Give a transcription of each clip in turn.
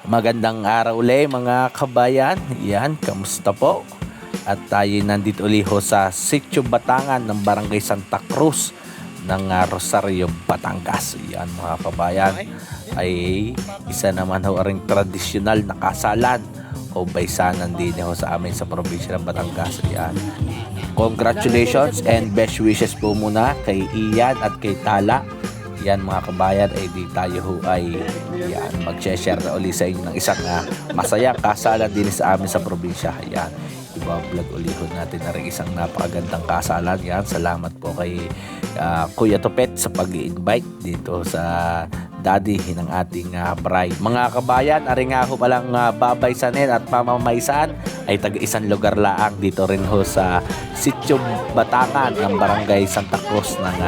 Magandang araw ulit mga kabayan. Yan, kamusta po? At tayo nandito ulit ho sa Sitio Batangan ng Barangay Santa Cruz ng Rosario, Batangas. Yan mga kabayan, ay isa naman ho ring tradisyonal na kasalan o baysanan din ho sa amin sa probinsya ng Batangas. Yan. Congratulations and best wishes po muna kay Ian at kay Tala. Yan mga kabayan, ay di tayo ho ay yan, mag-share na uli sa inyo ng isang masayang kasalan din sa amin sa probinsya. Yan, iba-vlog uli ho natin na rin isang napakagandang kasalan. Yan, salamat po kay Kuya Topet sa pag-i-invite dito sa daddy ng ating bride. Mga kabayan, ari nga ho palang babaysanin at pamamaysan ay taga-isang lugar laang dito rin ho sa Sitio Batangan ng Barangay Santa Cruz ng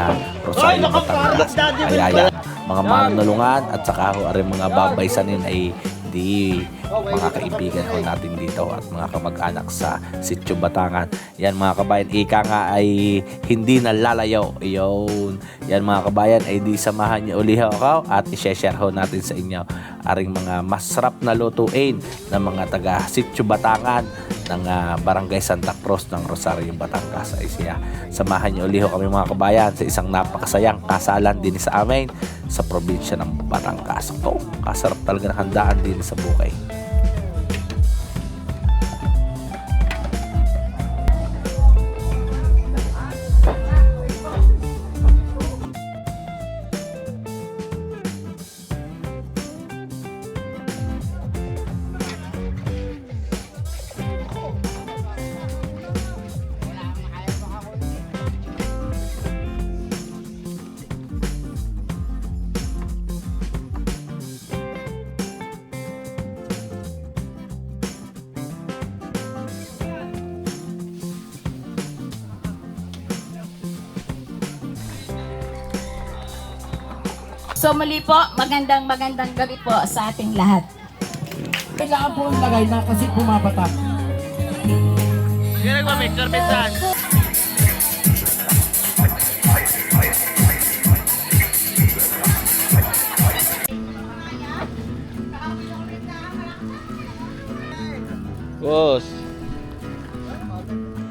Rosario, Batangas. Kaya yan, mga manunulungan at saka ho ari mga babaysanin ay di mga kaibigan ho natin dito at mga kamag-anak sa Sitio Batangan. Yan mga kabayan, ika nga ay hindi nalalayo. Yun. Yan mga kabayan, ay di samahan niyo uli ho ako at i-share ho natin sa inyo aring mga masarap na lutuin ng mga taga Sitio Batangan ng Barangay Santa Cruz ng Rosario, Batangas. Ay siya, samahan niyo uli ho kami mga kabayan sa isang napakasayang kasalan din sa amin sa probinsya ng Batangas. Ito, kasarap talaga ng handaan din sa Bukay. So muli po, magandang gabi po sa ating lahat. Kailangan po ang lagay na kasi pumapatak. Kaya may karbitan. Boss.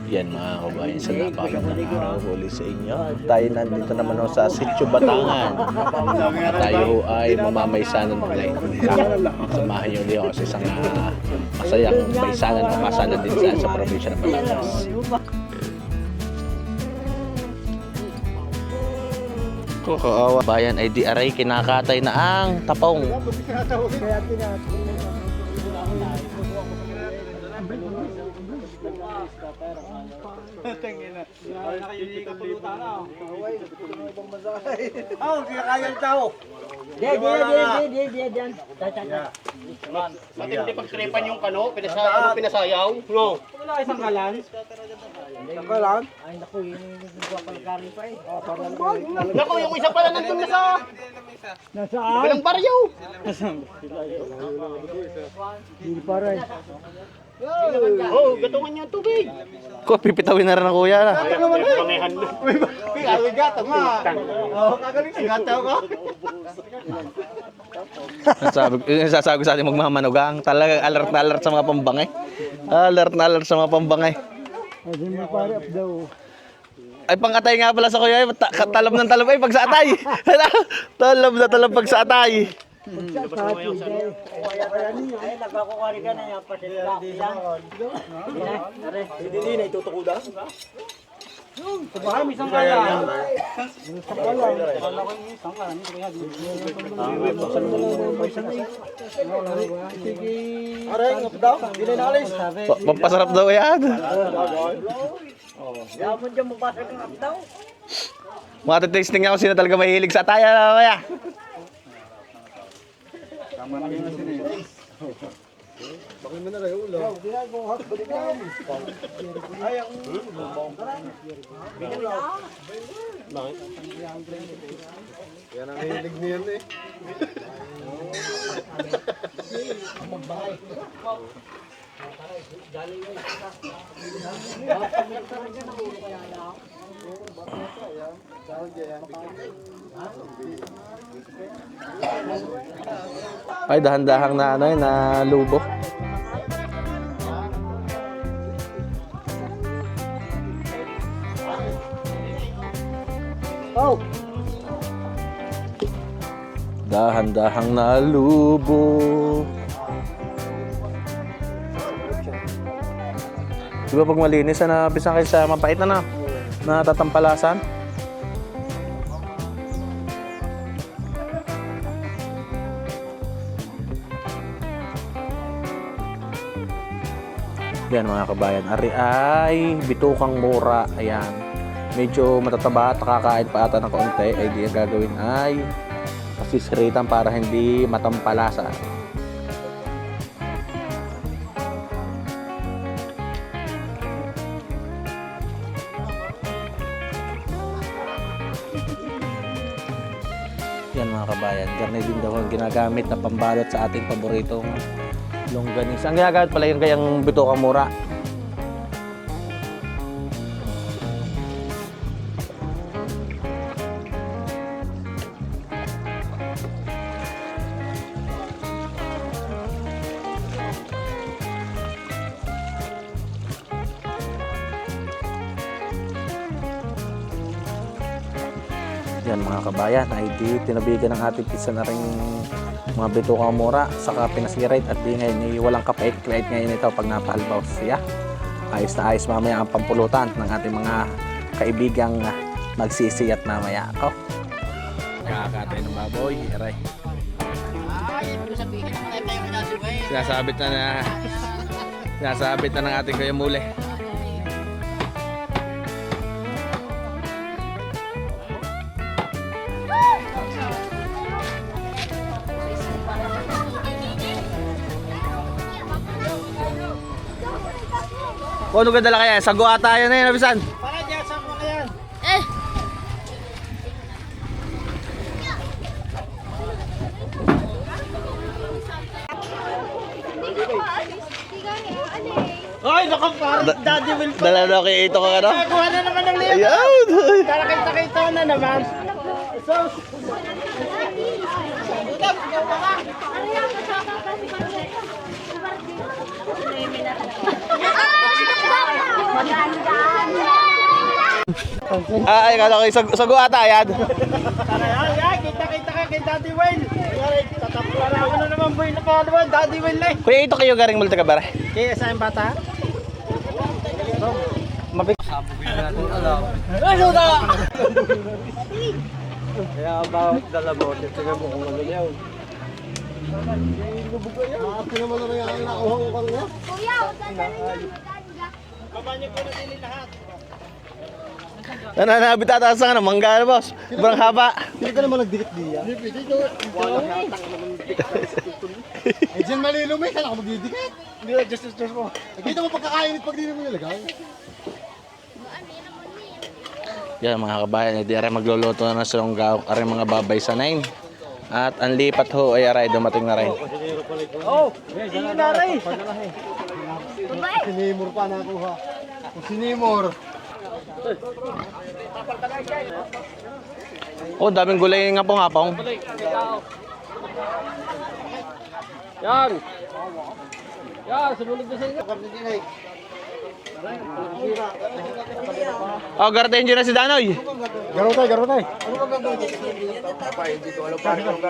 Yan mga kabayan, sa napakagandang araw huli sa inyo. Tayo nandito naman ho sa Sitio Batangan. At tayo ho ay mamamaysanan ulit. Samahan niyo ulit ako sa isang masayang baysanan o kasalan din sa probinsya ng Batangas. Kaawa. Bayan ay di aray kinakatay na ang tapong. Matindi pagkripan yung kano, pinasayaw. No. Wala isang kalan. Isang kalan? Ay naku, yung pagkari pa eh. Naku, yung isa pala nandun na sa... Nasaan? Walang baryaw. Hindi pa rin. Oh, gatungan niyo ang tubig. Ko, pipitawin na rin ang kuya na. Pangihan na. Ay, gata ma. Oo, kagaling si gata ko. Sasabi sa ating magmamanugang, talagang alert na alert sa mga pambangay. Alert na alert sa mga pambangay. Ay, hindi pare up daw. Ay, pang-atay nga pala sa kuya, talab ng talab ay pag sa atay. Talab na talab pag sa atay. Hindi na itutukuda. Bahay, isang kalan. Aray, ngap daw. Hindi na inalis. Pampasarap daw yan. Dapat dyan mabasag ang ngap daw. Matitasting nga kung sino talaga mahilig sa atay, kuya. Tama na yung asin eh. Bakit mo na rin ulo? Ay, ang yan ang hilig niyan eh. Ay, dahan-dahang na ano na lubo. Oh! Dahan-dahang na lubo. Di ba pag malinis na pisang kayo sa mapait na natatampalasan? Yan mga kabayan, ari ay bitukang mura. Ayan, medyo matataba at kakain pa ata ng kaunti. Ay di ang gagawin ay pasisiritan para hindi matampalasan. Yan mga kabayan, garne din daw ang ginagamit na pambalot sa ating paboritong longganisa. Ang ginagamit pala yung kayang bitukang mura. Yan mga kabayan, ay di tinabigan ng ating pizza na rin mga bitukang mura saka pinasirate at di ngayon walang kapait-kapait ngayon ito pag napahalbaw siya. Ayos na ayos mamaya ang pampulutan ng ating mga kaibigang magsisiyat mamaya ako. Nakakatay ng baboy, aray. Sinasabit na ng ating kayo muli. O, ano ganda lang kaya? Sago ata yan na yun, Abisan. Para dyan, saan mo na yan? Ay, naku, parang Daddy Will pa. Dala na kay ito ka ano? Nagawa na naman ng liyak. Ayan! Para kita na naman. So, Ay, kala ko sago ata yan. ay, kita ka kay Daddy Will. Tatapula na ako na naman boy na pangalawa, Daddy Will na eh. Kuya, ito kayo garing multa ka ba? Kaya sa yung bata? Kaya bawat dalabot, tignan mo kung ano yan. Naman naman yung nakuha ko kang yan. Baba niyo po na din lahat. Nananabit ata sa mangga na boss. Sobrang haba. Hindi ka naman nagdikit diya. Hindi, dito. Eh, dyan malilumay ka na ako magdidikit. Hindi na, just mo. Nakita mo pagkakainit pag di mo nilagay. Yan mga kabayan, hindi aray magluluto na ng silonggaw, aray mga babay sa 9. At ang lipat ho ay aray dumating na rin. Oh, hindi na rin. Sinimor pa nakuha. Kung sinimor. Oh, daming gulay nga pong hapong. Yan. Yan, sumunod na sa inyo. Oh, garden dyan na si Danoy. Garotay, garotay.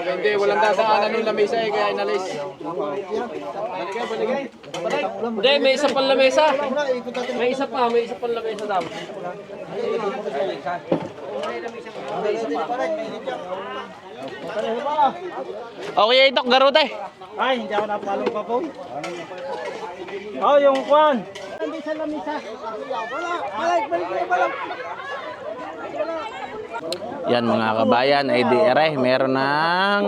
Hindi, walang dadaanan nung lamesa eh, kaya inalis. Hindi, may isa pang lamesa. May isa pang lamesa daw. Okay, itok garute. Ay, hindi ako napalong pa po. Oh, yung kwan. Hindi sa lamesa. Balik na pala. Yan mga kabayan, ay di aray, meron ng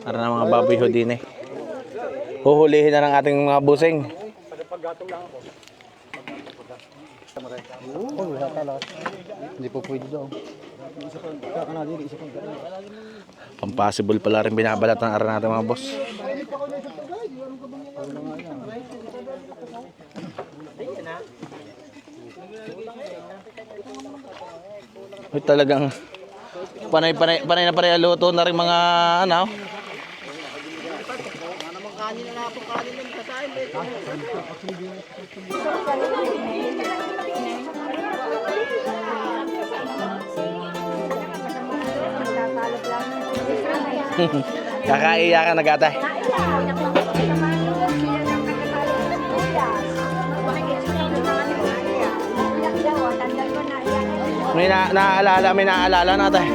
mga baboy ho din eh. Huhulihin na ng ating mga busing. Hindi po pwede daw. Impossible pala rin binabalat ng aral natin mga boss. Ay, talagang panay na panay luto na rin mga ano. Kakaiya ka na gata. May naaalala natin.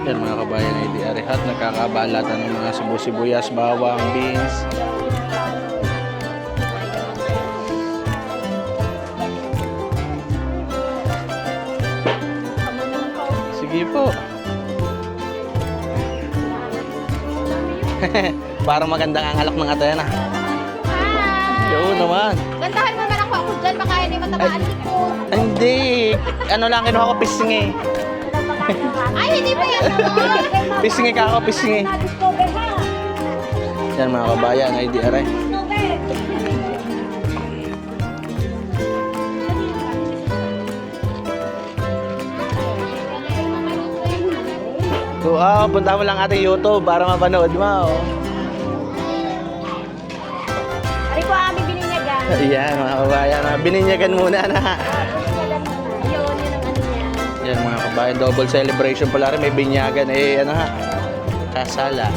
Yan mga kabayan ay diarihat, nagkakabalatan ng mga sibuyas, bawang, beans. Sige po. Parang magandang ang alak ng atayan ah. Yun naman. Gandahan mo man ako dyan, baka hindi matabaan ko. Hindi. Ano lang kinuha ko pisngi. Ay, hindi ba yan naman? Pisngi ka ako, pisngi. Yan mga kabayan, ay di aray. Punta mo lang ating YouTube para mapanood mo. Ay ko aming bininyagan. Ayan mga kabayan, bininyagan muna na. Ayun, yun ang ano niya. Yan mga kabayan, double celebration pala rin, may binyagan ano ha, kasala.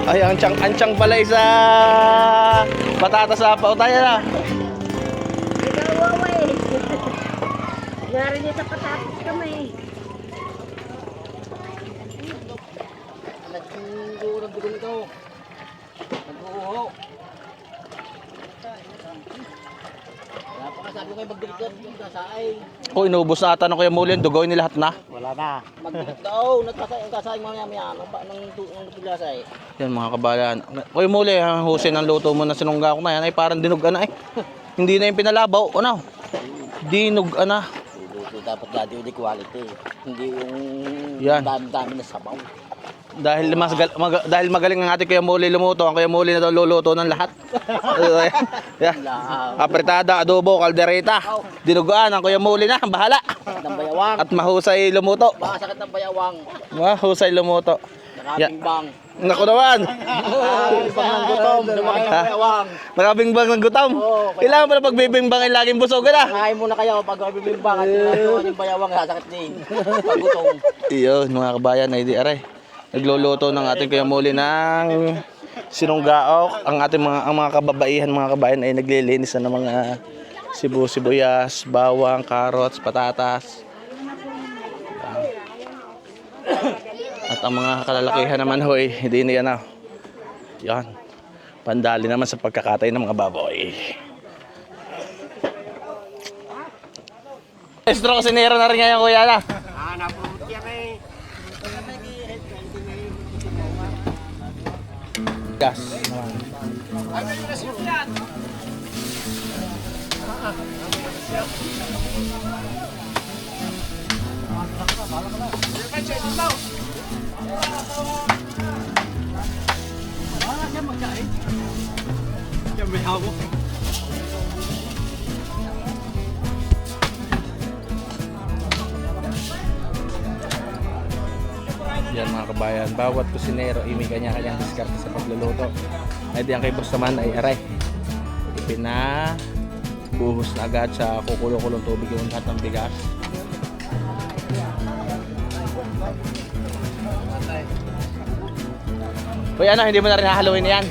Ay, ang tiyang pala isa patatas sa pautayan na. Ikaw, waway. Gari niya sa patatas kami. Nagdugo ng dugo nito. Nag-uuho. Wala pa sabi ko kayo magdikit yung kasaing. Kung inubos na ata ng Kuya Muli, dugoy ni lahat na. Wala na. Magdikit daw. Nagkasaing kasaing mamaya-maya. Nang paglasay. Yan mga kabayan. Kuya Muli, husay ng luto mo na sinungga ko na yan ay parang dinuga na eh. Hindi na yung pinalabaw. Ano? Dinuga na. Luto dapat dati yung quality. Hindi yung Yan. dami-dami na sabaw. Dahil dahil magaling ang ating Kuya Muli lumuto, ang Kuya Muli na daw luluto ng lahat. Yan. Apretada, adobo, kaldereta. Dinugaan ang Kuya Muli na, bahala. Ng bayawang. At mahusay lumuto. Baka sakit ng bayawang. Mahusay lumuto. Nakabimbang. Naku naman. Nakabimbang ng gutom. Lumaki ng bayawang. Nakabimbang ng gutom. Kailangan pala pagbibimbangin laging busog na. Kain muna kayo pag bibimbang at yung bayawang sasakit din. Pag gutom. Iyon mga kabayan ay di aray. Nagluluto ng ating Kuya Muli ng sinunggaok. Ang mga kababaihan mga kabayan ay naglilinis na ng mga sibuyas, bawang, carrots, patatas. At ang mga kalalakihan naman hoy, hindi na yan ah. Yan. Pandali naman sa pagkakatay ng mga baboy. Estro kusinero na rin ngayon kuya na. Gas. Yan mga kabayan, bawat kusinero ay may kanya-kanyang diskarte sa pagluluto. Ay diyan kay boss naman ay aray. Buhos na agad sa kukulo-kulong tubig yung lahat ng bigas. Uy ano, hindi mo na rin hahaluin yan.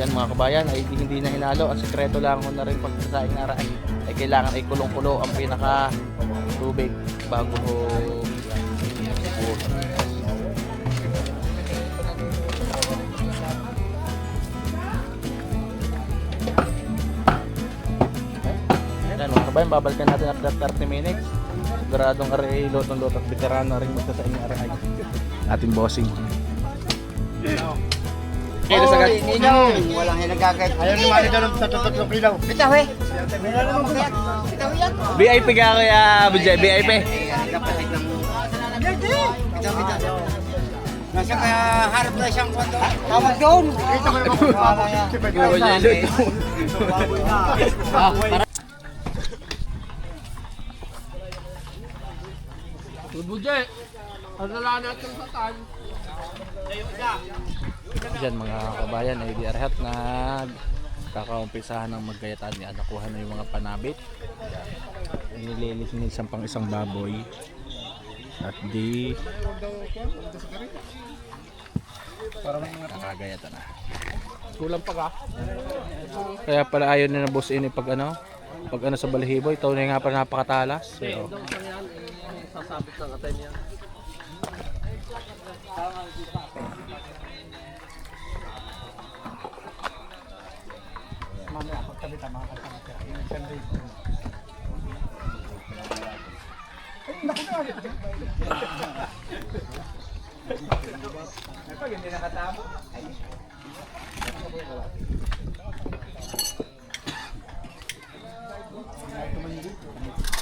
Yan mga kabayan, ay hindi na hinalo. Ang sekreto lang ko na rin pagsasaing na aray ay kailangan ay kulong-kulo ang pinaka tubig bago buhos. Yan mga kabayan, babalikan natin after 30 minutes. Siguradong aray, lutong-luto at veterano rin magsasaing na aray ating bossing. kilos agad. Walang hinagagay. Ayaw ni Mali doon sa 3 kilo. Bitaw eh. Bitaw yan. VIP ka Kuya Bujay, VIP. Kapatid ng... Bitaw. Nasa kaya harap na siyang kwento. Tawag doon. Dito kayo magpapala yan. Diyan mga kabayan ay diarhat na kakaumpisahan ng maggayatan niya. Nakuha na yung mga panabit. Nililis pang isang baboy. At di nakagayatan na. Kulang pa ka. Kaya pala ayaw na boss ini pag ano sa balahibo. Ito na nga pa napakatalas. Pero sasabit ng atay niya.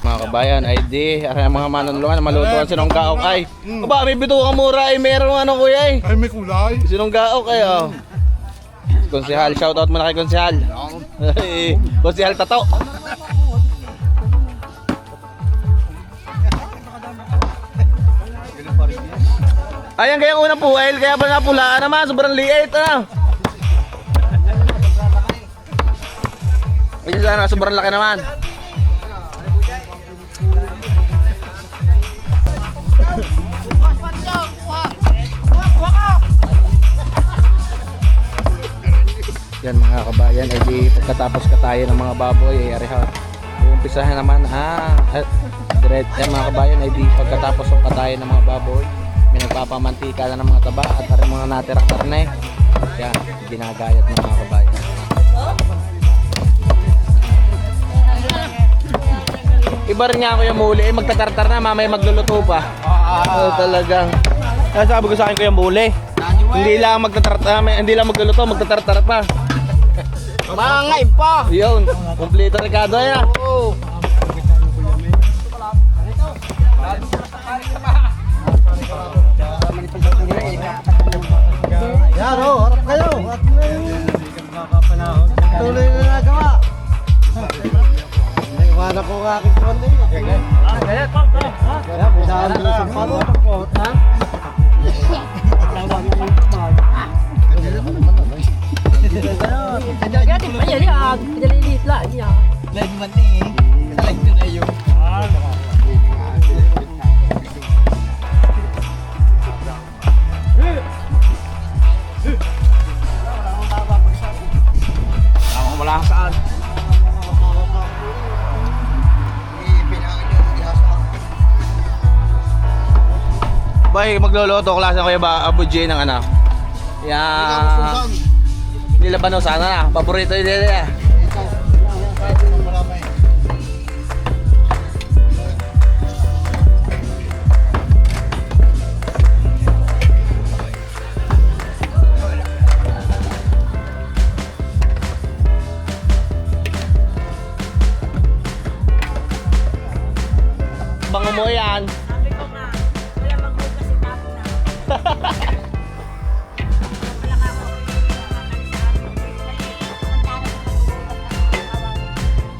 Mga kabayan, ay di, ang mga manunulungan, malutuan sinunggaok ay. Aba, may bituka mura ay merong ano kuya eh. Ay, may kulay. Sinunggaok ay oh. Konsehal, shoutout muna kay Konsehal. Konsehal Tato. Ayan kaya unang puwel, kaya pa napulaan naman, sobrang liit ano. Ayun sana, sobrang laki naman. Yan mga kabayan, ay di pagkatapos katayin ng mga baboy ay ariha. Uumpisahan naman direct yan mga kabayan, ay di pagkatapos ng katayin ng mga baboy, may nagpapamantika na ng mga taba at ang mga natirang karne. Yan, ginagayat ng mga kabayan. Iba rin nga ako yung muli, eh, magtatartar na, mamaya magluluto pa. Talagang. Kaya sabi ko sa akin ko yung muli. Hindi lang magtatartar, hindi lang magluluto, magtatartar pa. Mangay pa! Yun, kompleto Ricardo yan. Yan o, harap kayo. Tuloy na nagawa. Naiwanan ko ang aking tuwan din. Kaya pinaan doon sa palo. Wala kang saan. Bay, magluluto klase ko yung Abu J ng ano. Yan. Nilabano sana na. Paborito yun nila. Bango mo yan. Sabi ko nga, wala maghugas si Tapo na. Wala ka mo.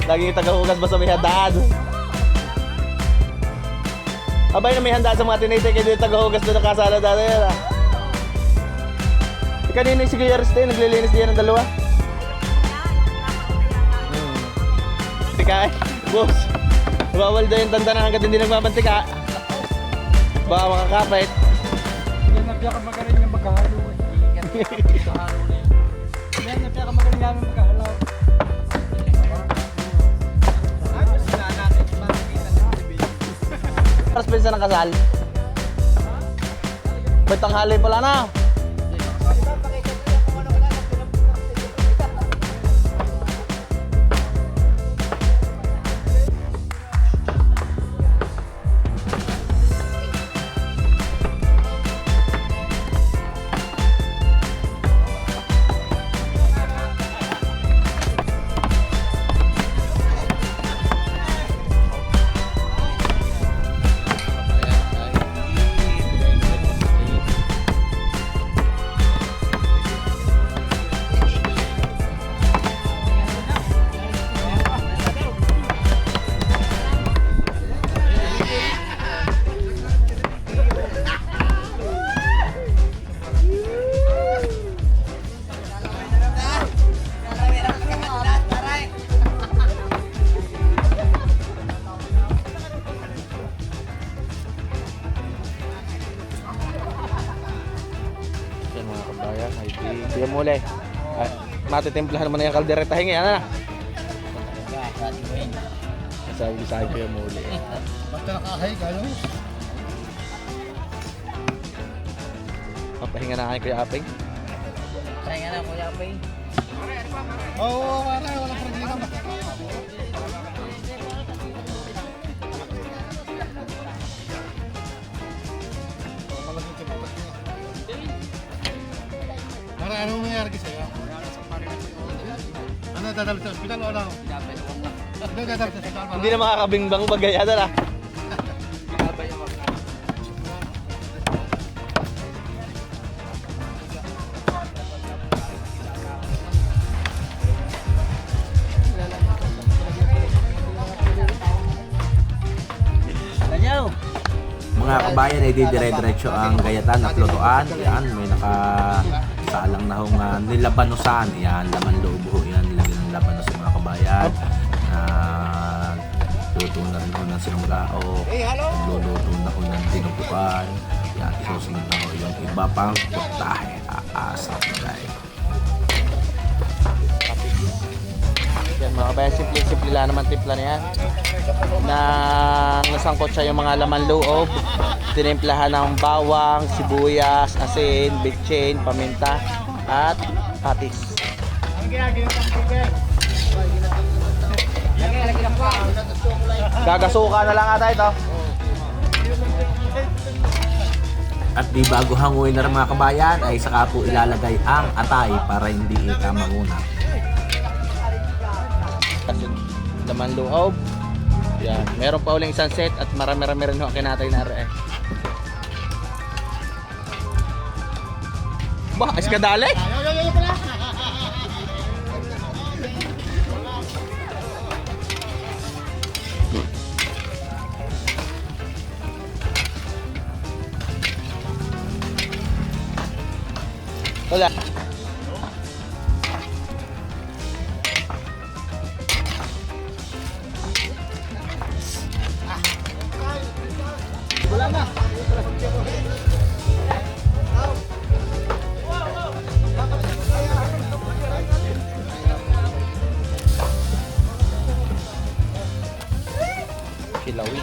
Laging tagahugas ba sa may handaan? Abay na may handa sa mga tinitay kayo dito tagahugas doon na kasala dati yan ah. Kanina yung si Kuya Ariste, naglilinis diyan ng dalawa. Tika eh, boss. Bawal daw yung tanda na hanggat hindi nagmamantika. Baka makakapit. Yan na pinakamagaling yung maghahalo. Yan na pinakamagaling namin maghahalo. Paras pinsa ng kasal. Ba't tanghali pala na? Ayan, ay di. Kuya Muli. Ay, matitimplahan mo na yung kaldereta. Hingi, ano na? Sabi sa akin Kuya Muli. Basta nakahay kayo. Papahinga na kayo Kuya Aping. Pahinga na Kuya Aping. Oo, wala problema. Para anong nangyari kasi sa'yo? Ano, dadalo sa ospital o ano? Hindi, dadalo sa ospital. Hindi na makakabingbang bagay. Ano na? Mga kabayan ay dire-diretso ang gayatan na plutuan. Yan, may nakasaalang na hong nilabanusan. Yan, laman loob ho. Yan, nilagyan ng labanos sa mga kabayan. Luto na rin ho ng sinunggao. Luluto na ho ng dinuguan. Yan, isusunod na ho yung iba pang putahe. Aasap guys. Yan mga kabayan, simple-simple lang naman timpla na yan. Na nasangkot siya yung mga laman loob, tinimplahan ng bawang, sibuyas, asin, bitchin, paminta, at patis. Gagasuka na lang ata ito. At di bago hanguin na rin mga kabayan ay saka po ilalagay ang atay para hindi ika manguna. Kasi laman loob. Yan. Meron pa uling isang set at marami-rami rin ho ang kinatay na rin. Ba, iskadali? Wala. Kilawi.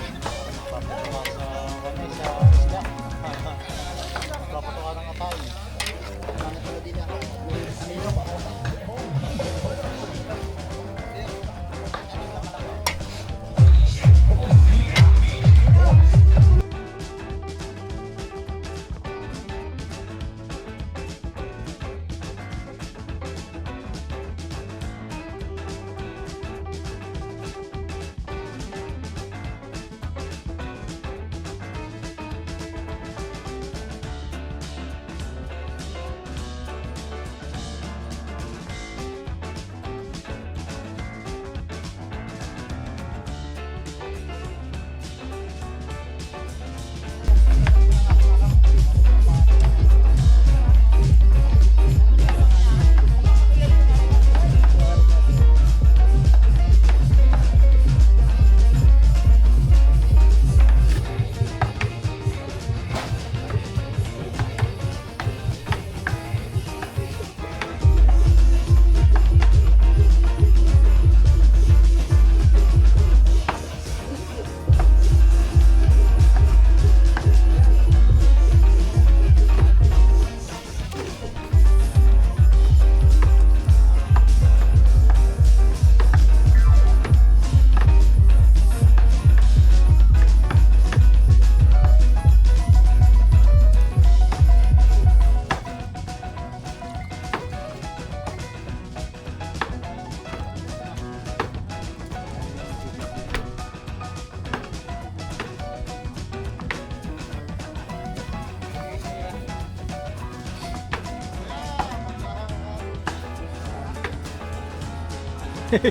Ito.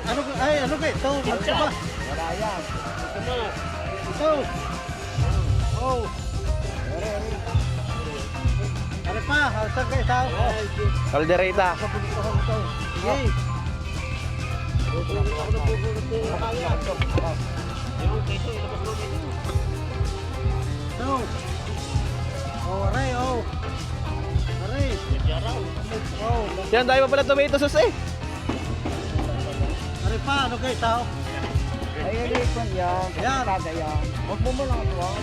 Ano ay ano kay ito? Ano ba? Wala yan. Ito. Oh. Saan kayo tao? Caldereta. Sige. No. Oh, aray, oh. Aray. Oh, Yan, dahil pa pala tomato sauce eh. aray pa, ano kayo tao? Ay, ikon yan. Yan. Kada yan. Huwag mo lang ito ah.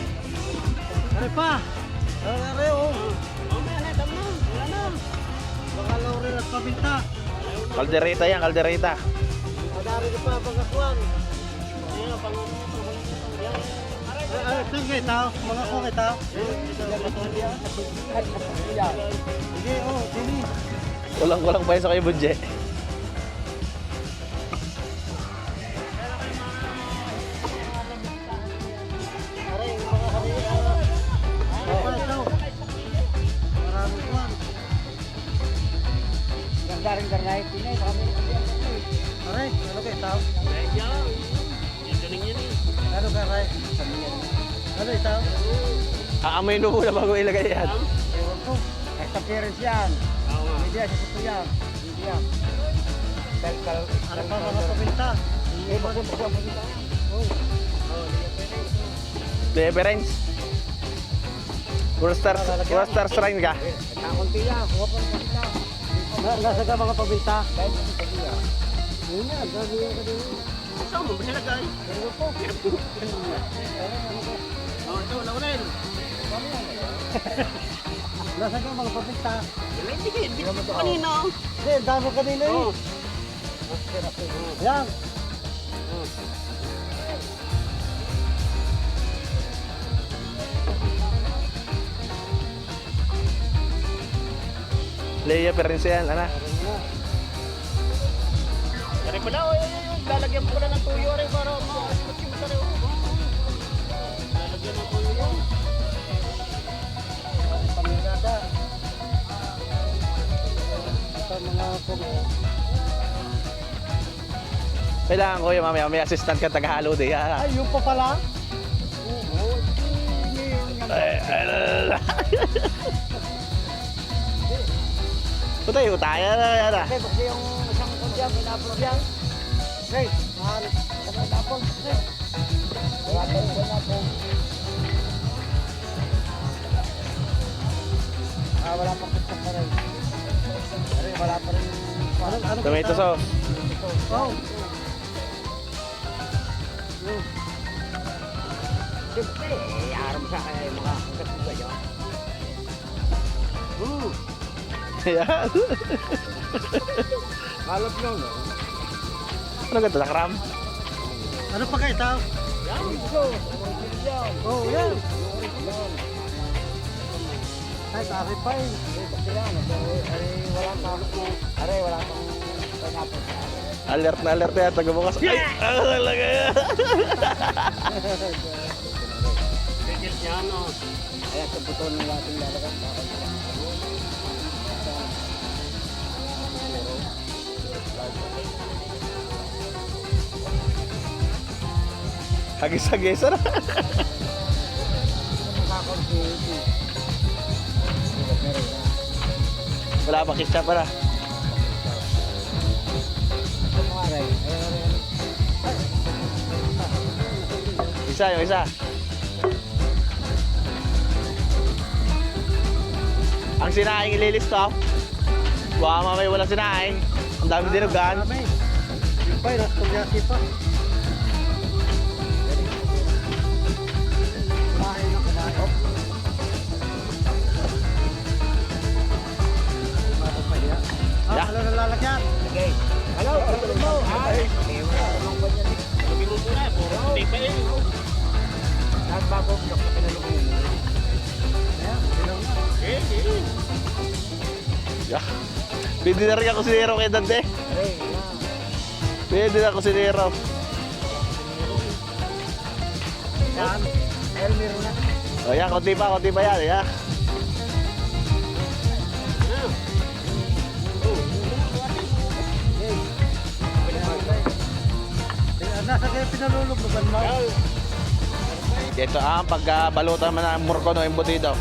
Aray pa. Aray, oh. Baka laurel at pabinta. Caldereta yan, caldereta. Madari ka pa pagkakuan. Aray, saan kayo tao? Mga ko kayo tao? Sige, oh, sini. Kulang-kulang pa yun sa kayo, budget. Aray, mga hari. Oh, ito. Marami kuan. Ganda rin garnay. Pinay, sa kami. Aray, ano kayo tao? Ano ka, Ray? Ano yung tao? Aamoy mo muna bago ilagay yan. Ewan ko. Experience yan. Hindi yan, sa yan. Hindi yan. Ano pa mga pabinta? Hindi ba kung pagkakamita? Deliverance. Worcester shrine ka. Nakakunti yan. Kuha pa rin lang. Nasa ka mga pabinta? Dahil sa kanya. Yun yan, gagawin ka din. Saan mo ba siya nagay? Ewan ko. Oh, ito, Laurel. Nasa ka mga pabinta? Hindi naman ito. Kanina. Hindi, ang dami kanina eh. Yan. Leia Perence yan, ana. Dari pala, lalagyan mo pala ng tuyo rin para makakasipot yung masari. Lalagyan ng tuyo. Pamilada. Ito mga pabinta. Kailangan ko yung mamaya, may assistant ka taghalo din. Ay, yung pa pala? Putay, utaya na yan ah. Kasi bukti yung isang kundya, pinapulog yan. Hey, mahal. Kapag napol. Hey. Wala tayo sa napol. Wala pa rin pa rin. Wala pa rin. Ano Tomato sauce. Oh. Siyempre, iaram sa kaya yung mga kagasuga yun. Yan. Kalap nyo, no? Ano ganito, nakram? Ano pa kayo tao? Yan, ito. Yan. Oh, yan. Yan. Ay, pare pa eh. Kasi yan, wala pa ako. Aray, wala pa akong pineapple. Alert na alert yan, taga bukas. Ay! Ano talaga yan? Tigil niya, no? Kaya sa buto ng ating lalagyan. Hagis-hagis na. Wala pa kitsa para. Isa, yung isa. Ang sinaing ililis ko. Baka mamay walang sinaing. Ang dami dinugan. Marami. Yung pa, nasa tulyasi pa. Kumain na kumain. Yeah. Ano na lalagyan? Okay. Hello, pagkakas mo. Ay. Lugin mo muna, puro hindi pa eh. Lahat bago blok na pinalugin mo. Ayan, bilang na. Yeah. Pwede na rin ako sinero kay Dante. Aray, Pwede na ako sinero. yan. Elmer na. O yan, konti pa yan. Yeah. Nasa kayo pinaluluglugan mo? Ito ang pagbalutan naman ng murko no embutido.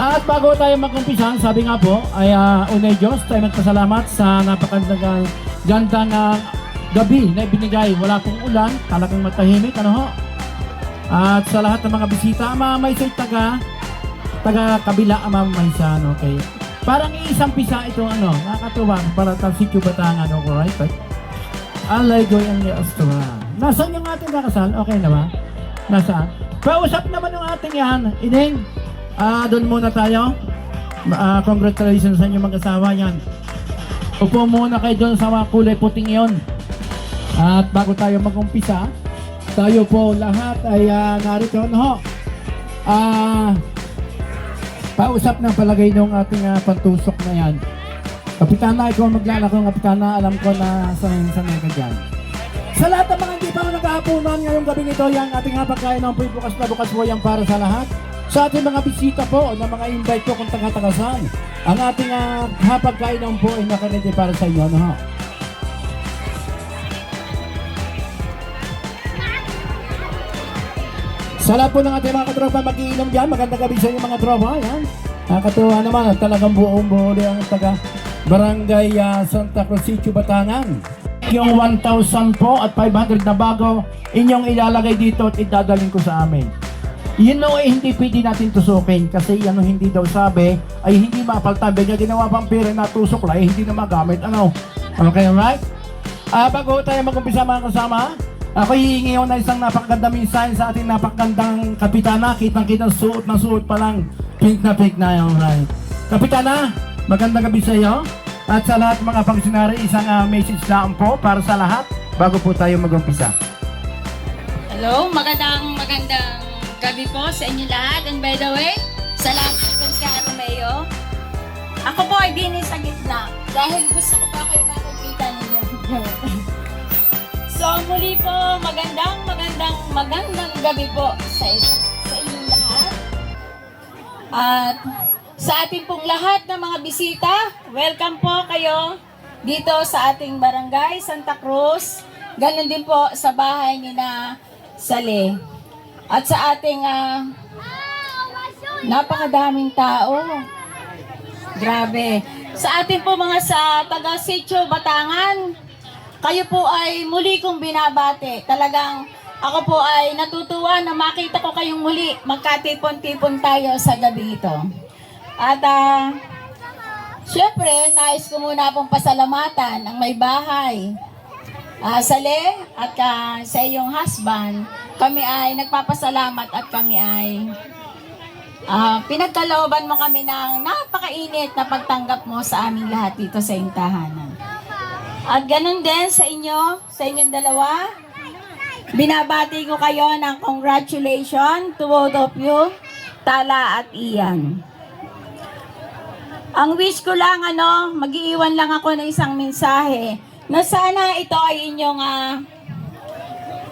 At bago tayo mag-umpisa, sabi nga po, ay unay Diyos, tayo magpasalamat sa napakagandang gandang gabi na ibinigay. Wala pong ulan, talagang matahimik, ano ho? At sa lahat ng mga bisita, mamay sa taga-kabila, mamay sa, ano, okay? Parang isang pisa ito, ano, nakakatuwa, para sa Sitio Batangan, ano, right? Alaygoy ang restaurant. Nasaan yung ating kakasal? Okay na ba? Nasaan? Pausap naman yung ating yan, Ining. Doon muna tayo. Congratulations sa inyong mag-asawa yan. Upo muna kayo doon sa mga kulay puting yon. At bago tayo mag-umpisa, tayo po lahat ay narito. No? Pausap na palagay ng ating pantusok na yan. Kapitana, ikaw maglalako. Kapitana, alam ko na sanay ka dyan. Sa lahat ng mga hindi pa naghahaponan ngayong gabi nito, yung ating hapagkain ng bukas na bukas po yan para sa lahat. Sa ating mga bisita po, na mga invite po kung taga-tagasan, ang ating hapagkain ng po ay nakaredy para sa inyo. No? Sa lahat po ng ating mga katropa mag-iinom dyan, magandang gabi sa inyo mga tropa. Yan. Nakakatuwa naman at talagang buong-buo ang taga Barangay Santa Cruz, Sitio Batangan. Yung 1,000 po at 500 na bago, inyong ilalagay dito at idadalhin ko sa amin. Yun know, hindi pwede natin tusukin kasi ano hindi daw sabi ay hindi mapaltan. Bigla ginawa pang pera na tusok lang, hindi na magamit. Ano? Okay, right? Bago tayo mag-umpisa mga kasama, ako hihingi na isang napakagandang mensahe sa ating napakagandang kapitana. Kitang-kitang suot na suot pa lang. Pink na yung right. Kapitana, magandang gabi sa iyo. At sa lahat mga pangsinari, isang message lang po para sa lahat bago po tayo mag-umpisa. Hello, magandang gabi po sa inyo lahat. And by the way, salamat po sa Romeo. Ako po ay din sa gitna dahil gusto ko pa kayo makikita ninyo. So muli po, magandang gabi po sa inyong lahat. At sa ating pong lahat ng mga bisita, welcome po kayo dito sa ating barangay Santa Cruz. Ganon din po sa bahay ni na Sale. At sa ating napakadaming tao. Grabe. Sa ating po mga sa taga Sitio Batangan, kayo po ay muli kong binabati. Talagang ako po ay natutuwa na makita ko kayong muli. Magkatipon-tipon tayo sa gabi ito. At syempre, nais ko muna pong pasalamatan ang may bahay. Sale at sa iyong husband, kami ay nagpapasalamat at kami ay pinagkalooban mo kami ng napakainit na pagtanggap mo sa aming lahat dito sa iyong tahanan. At ganun din sa inyong dalawa, binabati ko kayo ng congratulations to both of you, Tala at Ian. Ang wish ko lang, mag-iiwan lang ako ng isang mensahe na sana ito ay inyong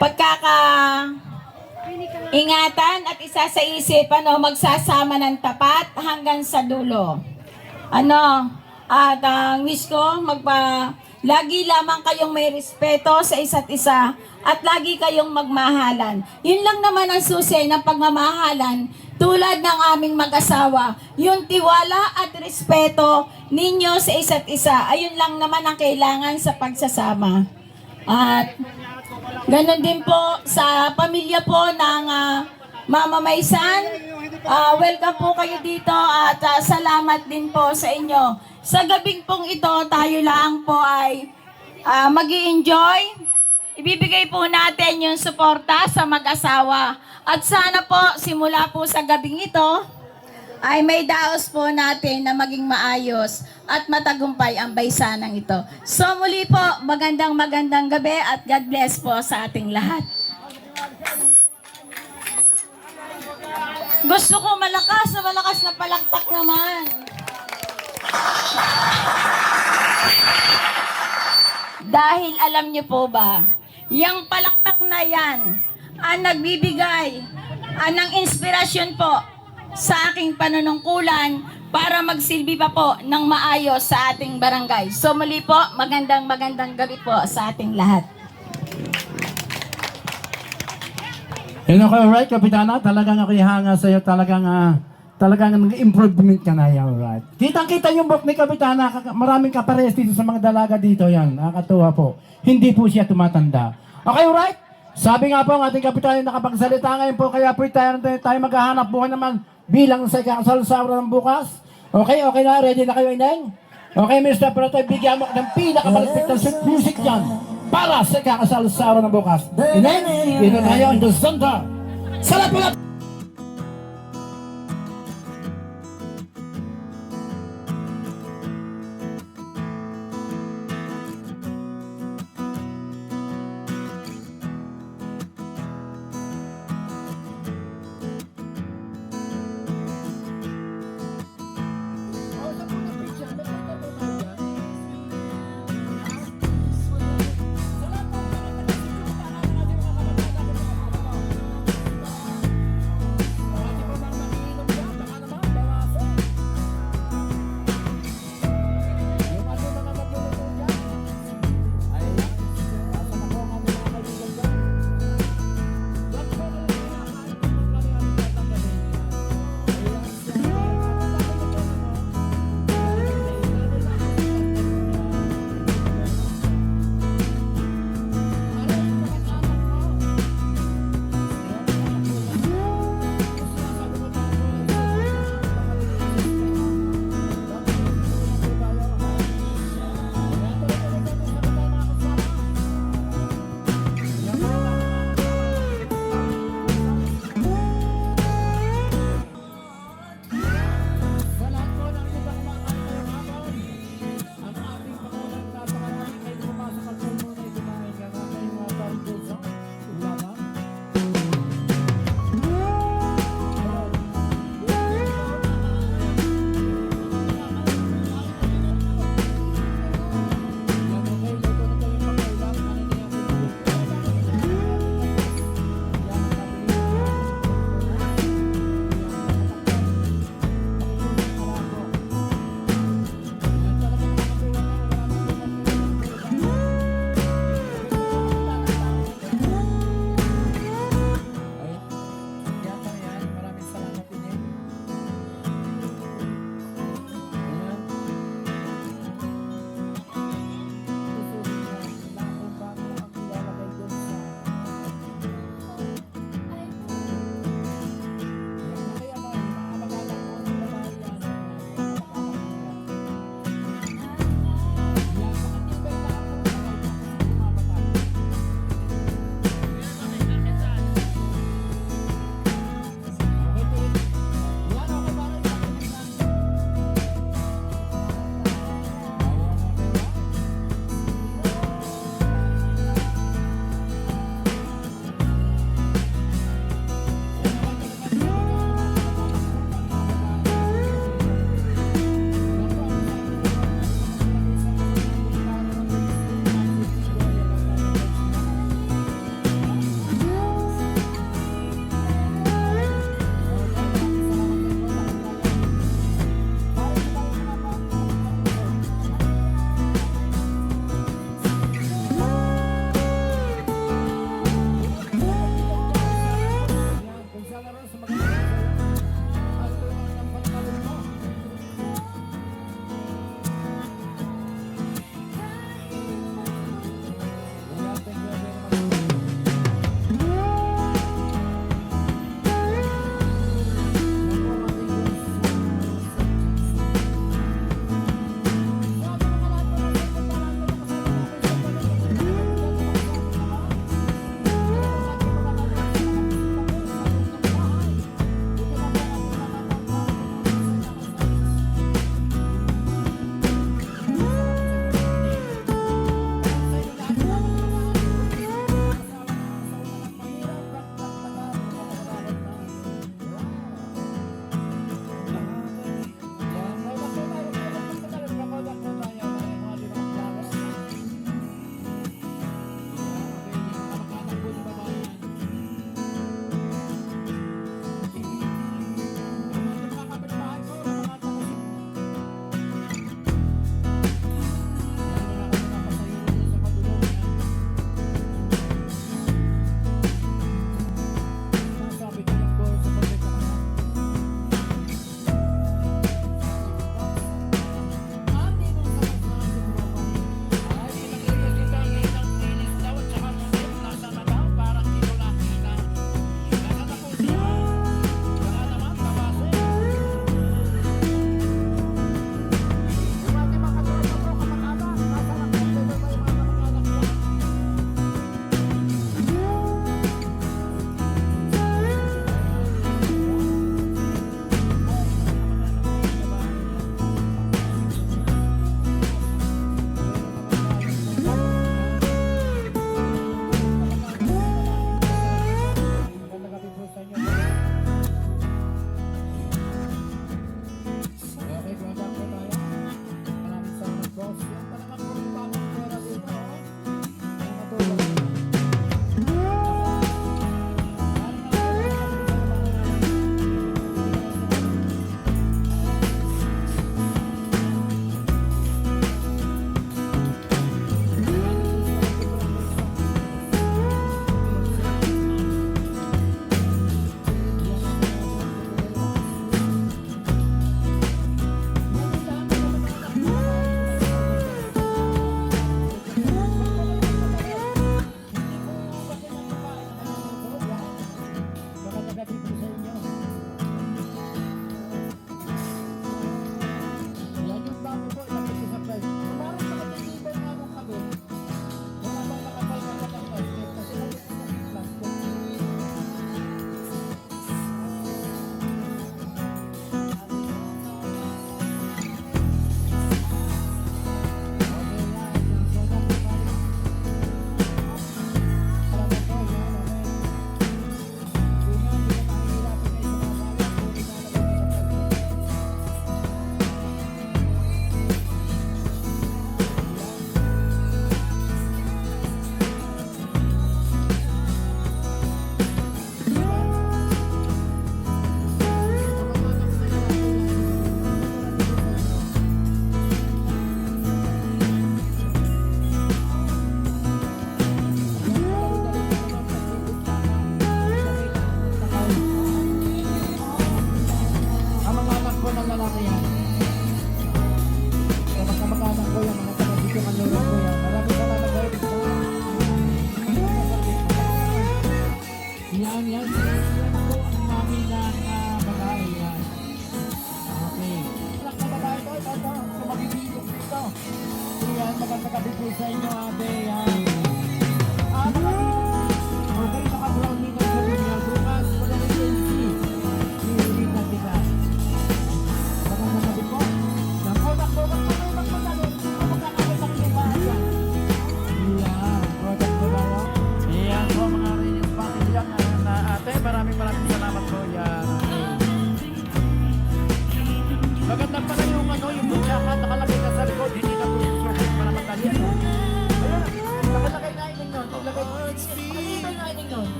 pagkakaingatan at isa sa isip, magsasama ng tapat hanggang sa dulo. At ang wish ko, lagi lamang kayong may respeto sa isa't isa at lagi kayong magmahalan. Yun lang naman ang susi ng pagmamahalan tulad ng aming mag-asawa. Yung tiwala at respeto ninyo sa isa't isa. Ayun lang naman ang kailangan sa pagsasama. At ganon din po sa pamilya po ng Mama Maysan. Welcome po kayo dito at salamat din po sa inyo. Sa gabing pong ito, tayo lang po ay mag-i-enjoy. Ibibigay po natin yung suporta sa mag-asawa. At sana po, simula po sa gabing ito, ay may daos po natin na maging maayos at matagumpay ang baysanang ito. So muli po, magandang gabi at God bless po sa ating lahat. Gusto ko malakas na palakpak naman. Dahil alam niyo po ba, yung palakpak na yan ang nagbibigay ng inspirasyon po sa aking panunungkulan para magsilbi pa po ng maayos sa ating barangay. So muli po, magandang gabi po sa ating lahat. Yun ako, right, Kapitana? Talagang ako ihanga sa iyo. Talagang talagang nag-improvement ka na yan, right? Kitang-kita yung book ni Kapitana, maraming kapares dito sa mga dalaga dito, yan, nakakatuwa po. Hindi po siya tumatanda. Okay, right? Sabi nga po ang ating Kapitana nakapagsalita ngayon po, kaya po tayo maghahanap buhay naman bilang sa ikakasal sa araw ng bukas. Okay, okay na, ready na kayo, Ineng? Okay, Mr. Pero tayo bigyan mo ng pinakamalagpit na music dyan para sa ikakasal sa araw ng bukas. Ineng, dito tayo in the center. Salat mo na!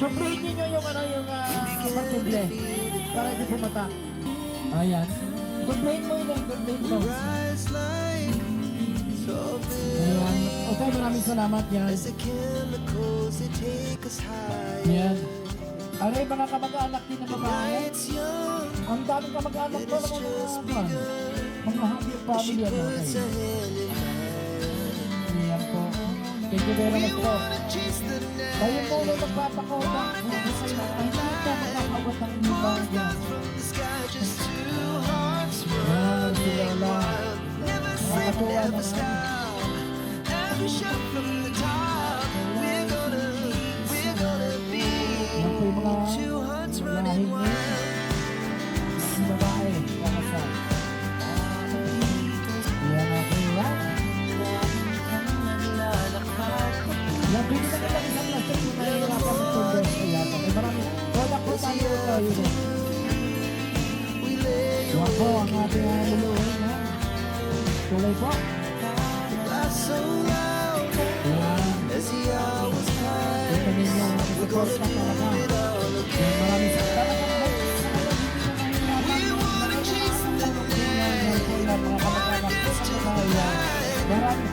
Suplayin niyo yung partible. Para hindi pumata. Ayan. Suplayin mo yun. Suplayin mo. Ayan. Okay, maraming salamat yan. Yan. Aray, mga kamag-anak din na babae. Ang daming kamag-anak ko ng mga happy family. Ano kayo? Ayan po. Thank you very much po. Kayo po ulit magpapakota. Hindi ka makakabot ng ibang dyan. Yan, si Lola. Nakatuwa naman. Yan po yung mga lahing ni babae. Kakasal. Yan natin yan. Yan, pwede na nila isang plastic kung nahihirapan ng tundos. Ayan, okay, marami. Product po tayo ito. Yan po ang ating luluhin. Tuloy po. Ayan. Ito ninyo, support na talaga. Yan, maraming sa talaga. Mga kamag-anak po sa mga yan. Marami.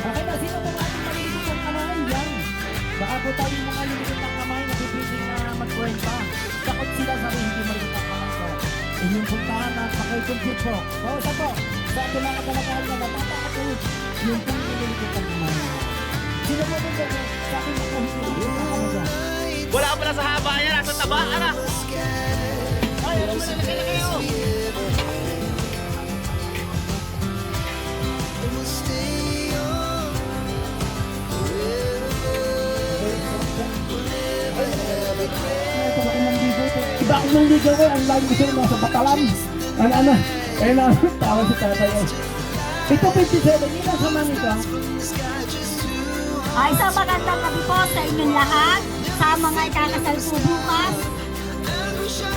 Okay na, sino po ating maliligot ng kamay yan? Baka po tayo yung mga liligot ng kamay na pipiling na magkwenta. Takot sila sa rin hindi maliligot ng kamay ko. Inyong puntahan at pakicompute po. O, sa po, sa ato lang kagalagahan na natatakat yung pong nililigot ng kamay. Sino po po sa akin makahilig ng kamay? Wala pa na sa haba yan, nasa taba, ana. Ay, ano mo na kayo? Iba akong nandigaw ko, ang lagi gusto nyo sa batalan. Ano, tawag si tatay. Ito 57, ilan sa man ito? Ay, isang magandang gabi po sa inyong lahat, sa mga ikakasal po bukas.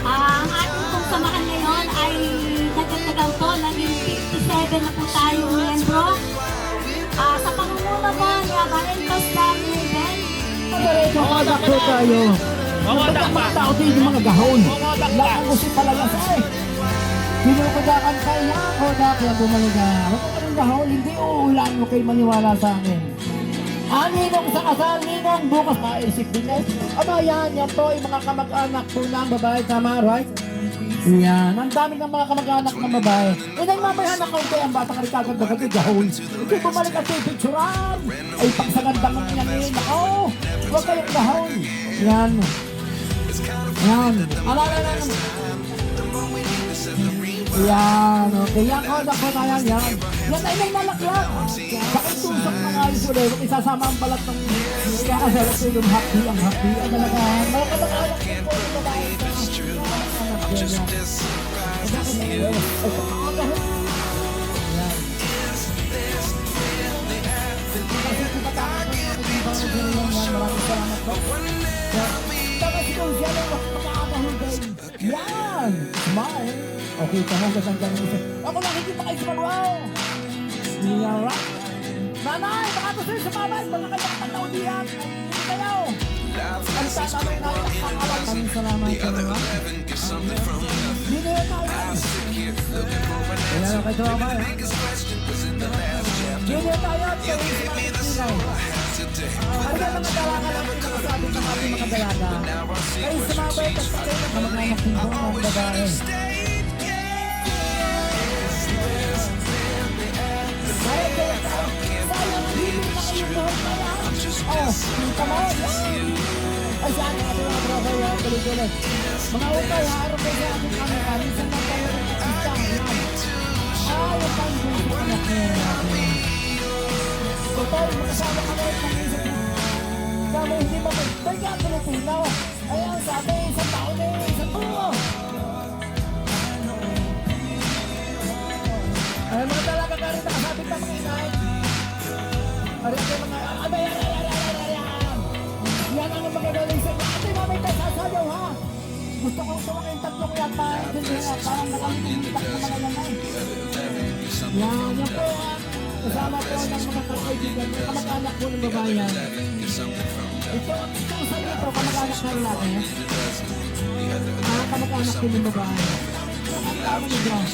Ang ating pong samahan ngayon ay nagdagdagan po, naging 57 na po tayong miyembro. Sa pangunguna po ni Abarentos Dami Ben. Mawadak po tayo. Mawadak pa. Tao din yung mga gahon. Lakang gusto talaga sa pinukudakan kaya o dati ang bumalaga. Huwag ka ng gahon, hindi uulan mo kayo maniwala sa akin. Ninong sa kasal, ninong bukas maisip din eh. Aba yan po yung mga kamag-anak po ng babae, tama, right? Yan, ang dami ng mga kamag-anak ng babae. Nagmamayahan na kaunti ang batang rikagag na gahon. Ito bumalik at pipicturan. Ay, pagsagandang ang niyan. Ako, huwag kayong gahon. Yan. Yan. Alala na naman. Yan, okay. Yan, kodak po na yan. Yan ay may nalaklak. Bakit tusok na nga yung ulit? Isasama ang balat ng kakasalat ko yung happy. Ang happy. Ang nalagaan. Mga kamag-anak ko po yung babae. Yan! Smile! Okay, tahugas ang ganyan isa. Ako lang, hindi pa kayo sumaluaw! Yan, right? Nanay, baka ito sa'yo sumabay! Baka kayo nakatanaw diyan! Hindi kayo! Ang tatanong na yung nakakawal. Maraming salamat sa mga. Hindi na yun tayo. Wala na kayo ba? Hindi na tayo at kayo sumakit nila. Ano ba mga dalaga lang pinasabi ng ating mga dalaga? Kayo sumabay at kayo na kamag-anak ng mga babae. Kaya kayo tayo. Sayang, hindi na kayo buhok na yan. Oh, kita mo. Ay, saan ang ating mga tropa yan? Tuloy-tuloy. Mga ukay, harap kayo sa ating kamera. Minsan lang tayo rin ang isang yan. Yung pang-buhay sa anak niya natin. Total, makasama ka na ng isang kamo hindi mamagtay ka Pilipino. Ay, ang sabi, isang taon na isang tulo. ito mga tatlo kaya parang nakalimutan ko mga lamay. Yan po kasama po ng mga kaibigan, mga kamag-anak po ng babayan. Ito sa iyo po, kamag-anak na lalaki. Mga kamag-anak po ng babayan. Ang tama niyo dyan.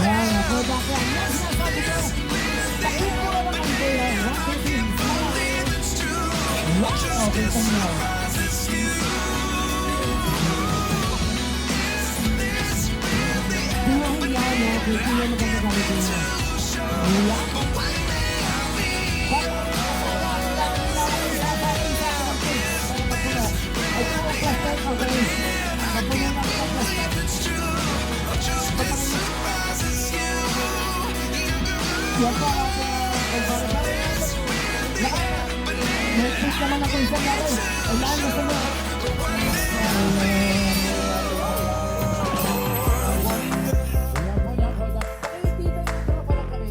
Yan, ako bakit yan. Yan, sinasabi ko. Takip mo naman ang daya. Okay, tanyo. Buhay yan, okay. Kaya maganda kami din. Yan. Yan po, Netflix naman ako isang laro. Ulaan mo sa mga. Yan po. Dito na pala kami.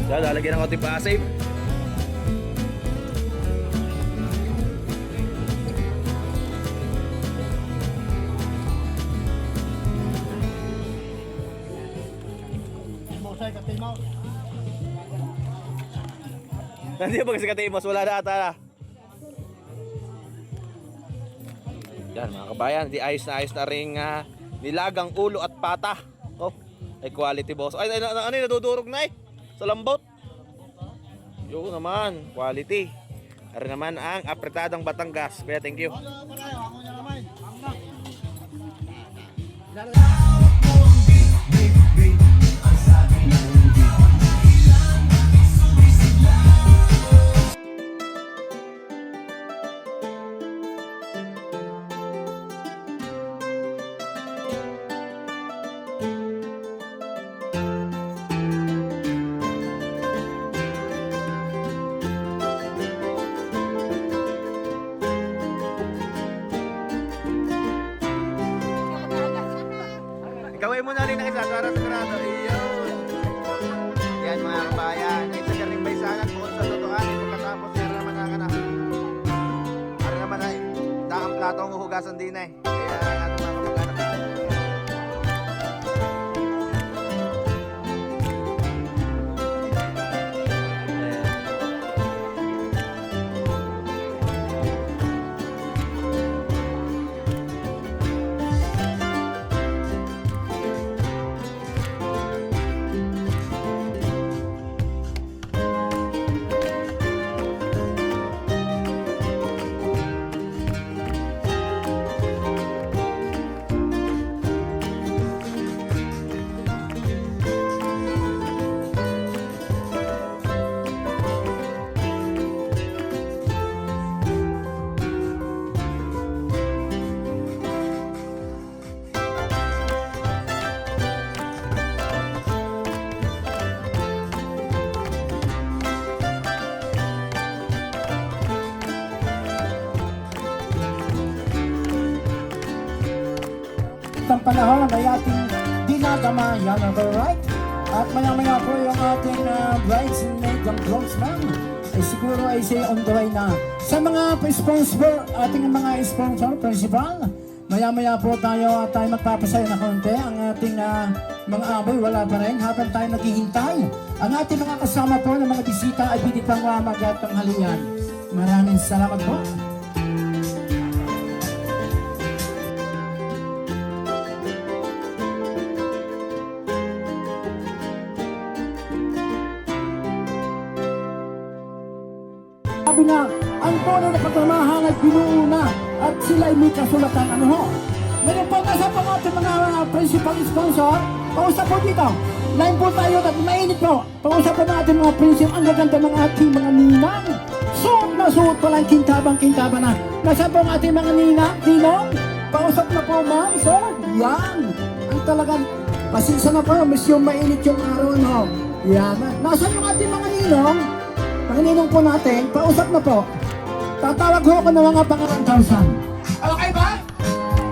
Yan, lalagyan ng konting pa-save. Nandiyan ba kasi katimos? Wala na ata. Yan mga kabayan, di ayos na ring nilagang ulo at pata. Oh, ay quality boss. Ay, ano yung nadudurog na sa lambot? Yun naman, quality. Ari naman ang apretadang Batangas. Kaya thank you. Gawin mo na rin ang isa para sa grado. Iyon. Yan mga kabayan. Ito ka rin baysanan bukod sa totohanin. Pagkatapos yan naman ang anak. Ano naman ay daang plato ang uhugasan din eh. Kaya ang ating mga kamag-anak. Ang panahon ay ating dinadamayan, alright? At maya-maya po yung ating bridesmaid and groomsman ay siguro ay siya on the way na. Sa mga sponsor, ating mga sponsor, principal, maya-maya po tayo magpapasaya na konti. Ang ating mga aboy wala pa rin habang tayo naghihintay. Ang ating mga kasama po ng mga bisita ay binipang magatanghalian. Maraming salamat po. Sabi na, ang tono na pagmamahal ay binuo na at sila ay may kasulatan. Ano ho? Ngayon po, nasa po ating mga principal sponsor, pausap po dito. Line po tayo at mainit po. Pausap po natin mga principal. Ang gaganda ng ating mga ninang. Suot na suot pa lang, kintabang na. Nasa po ang ating mga ninong. Pausap na po, ma'am, sir. Yan. Ang talagang, pasensya na po, mas yung mainit yung araw, no? Yan. Nasa yung ating mga ninong. Pangininong po natin, pausap na po. Tatawag ho ako ng mga pangarang 1,000. Okay ba?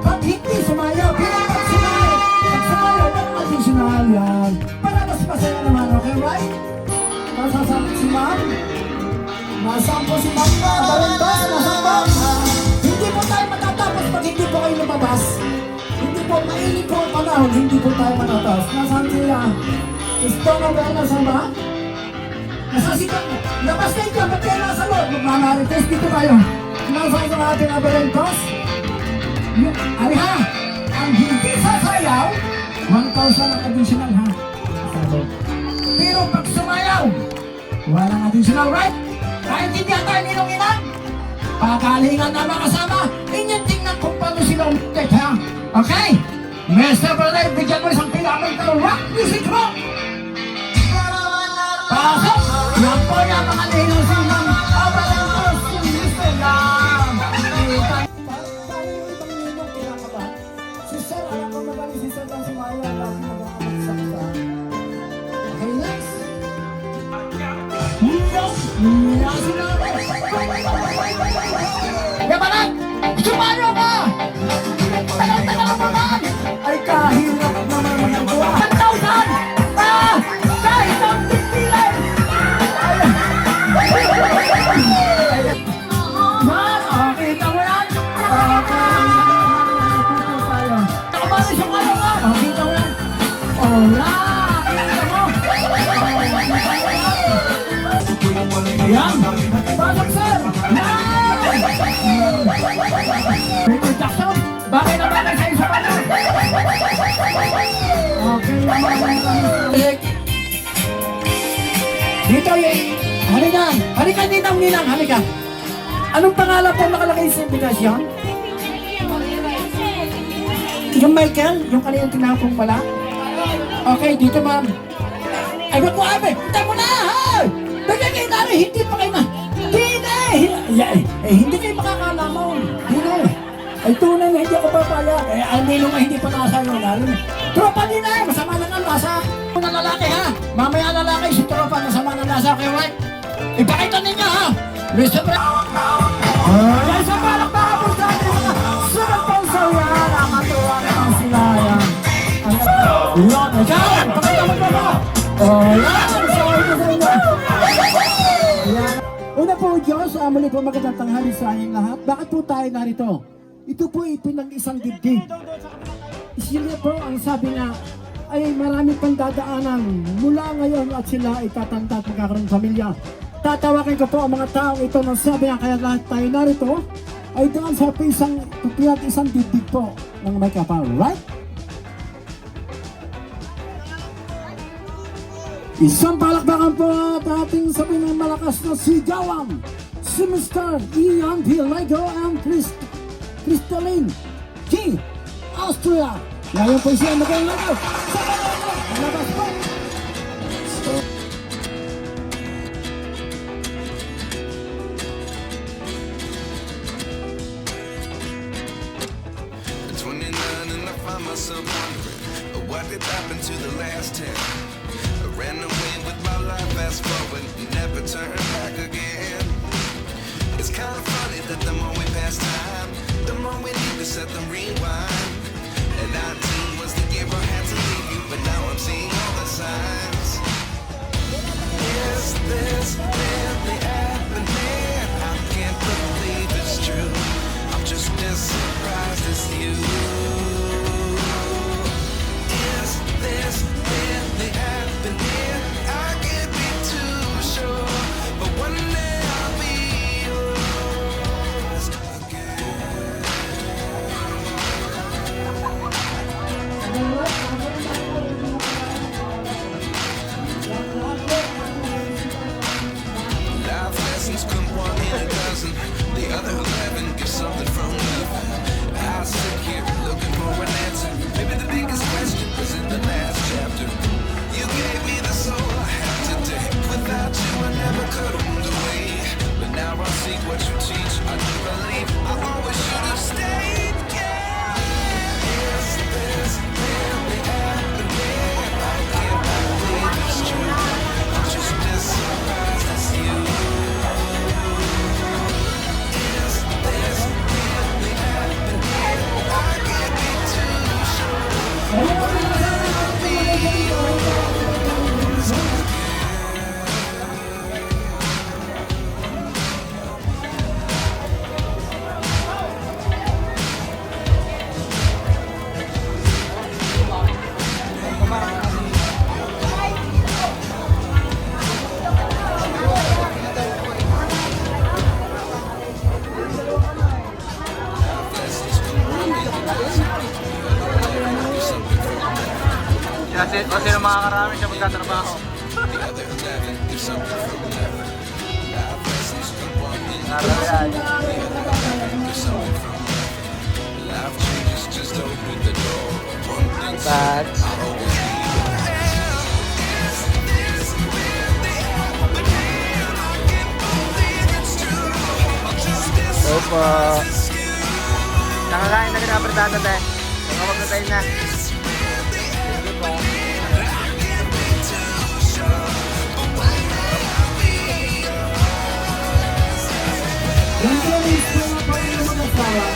Pag hindi sumayaw, kailangan sumayaw. Pag sumayaw, wala additional yan. Para mas masaya naman, okay, right? Nasasama si ma'am. Nasaan po si ma'am na? Barentos, nasaan po? Hindi po tayo matatapos pag hindi po kayo lumabas. Hindi po, mainit po ang panahon, hindi po tayo matatapos. Nasaan siya? Gusto na ba? Nasaan ba? Nasasikat, labas kayo dyan, ba't kayo nasa loob? Magmamarites dito kayo. Nasaan sa ating aberentos? Ari ha, ang hindi sasayaw, 1,000 ang additional ha. Pero pag sumayaw, walang additional, right? Kaintindihan tayo ninong-inang? Pakalingan na mga kasama, inyong tingnan kung paano sila umitit ha. Okay? Mr. Brother, bigyan mo isang pinamay-tal rock music mo! Pasok! Yan po yung mga ninong silang abalang gusto lang. Paano yung ibang ninong kinakabahan? Si Sir, alam ko magaling si Sir lang si Maya. Lagi nag-aabagsak sa... Okay, next. Yan sila ako. Yabalan! Sumayo ka! Tagal-tagal mo man! Ay kahirap naman ang gawa. 1,000! Kahit ang pipilay! Ayan. Pasok, sir. Michael Jackson. Bagay na bagay sa isa pa na. Okay. Dito, halika. Halika dito, Ninang. Halika. Anong pangalan po nakalagay sa invitation? Yung Michael? Yung kanina tinapong pala? Okay, dito ma'am. Ay, wag mo abe! Punta mo na! Bigyan kayo na rin! Hindi pa kayo na! Hindi kayo makakalamon! Hindi! Ay, tunay na hindi ako papaya! Ang nilong ay hindi pa nasa yun! Tropa din na! Masama na ang lasa! Una lalaki ha! Mamaya lalaki si tropa! Masama na lasa kayo, right? Ipakita ninyo ha! Mr. Pre... Yan sa palakpakan sa ating mga sunod pang sawihan! Nakatuwa naman sila yan! Yan! Ikaw! Pakita mo ba ba? Yan! Sorry ko sa inyo! Yan! Una po, Diyos, muli po magandang tanghali sa inyong lahat. Bakit po tayo narito? Ito po ipinag-isang dibdib. Sila po ang sabi nga ay marami pang dadaanan mula ngayon at sila ay tatanda at magkakaroon ng pamilya. Tatawakin ko po ang mga taong ito ng sabi nga kaya lahat tayo narito ay doon sa isang dibdib po ng may kapal. Right? Isang palakpakan po at ating sabihin ng malakas na sigawan si Mr. Ian Pilago and Crystalline G. Austria. Ngayon po siya magalago sa labas po. At 29 and I find myself wondering what did happen to the last 10. I ran away with my life, fast forward, never turn back again. It's kind of funny that the more we pass time, the more we need to set the rewind. And 19 was the year I had to leave you, but now I'm seeing all the signs. Is this really happening? I can't believe it's true. I'm just as surprised as you. Is this really happening? I can't be too sure, but one day I'll be yours again. Life lessons come one in a dozen. The other 11 give something from nothing. I sit here looking for an answer. Maybe the biggest question was in the last chapter. You gave me the soul I have today. Without you, I never could have moved away. But now I see what you teach. I do believe I always should have stayed. Yeah. Is this really happening? I can't believe it's true. I'm just as surprised as you. Is this really happening? I can't be too sure. Kasi nung makakarami siya magtatrabaho. Opo. Nakakain na kinapertado tayo. Nakawag na tayo na. Yan po yung mga panginoon ng asawa.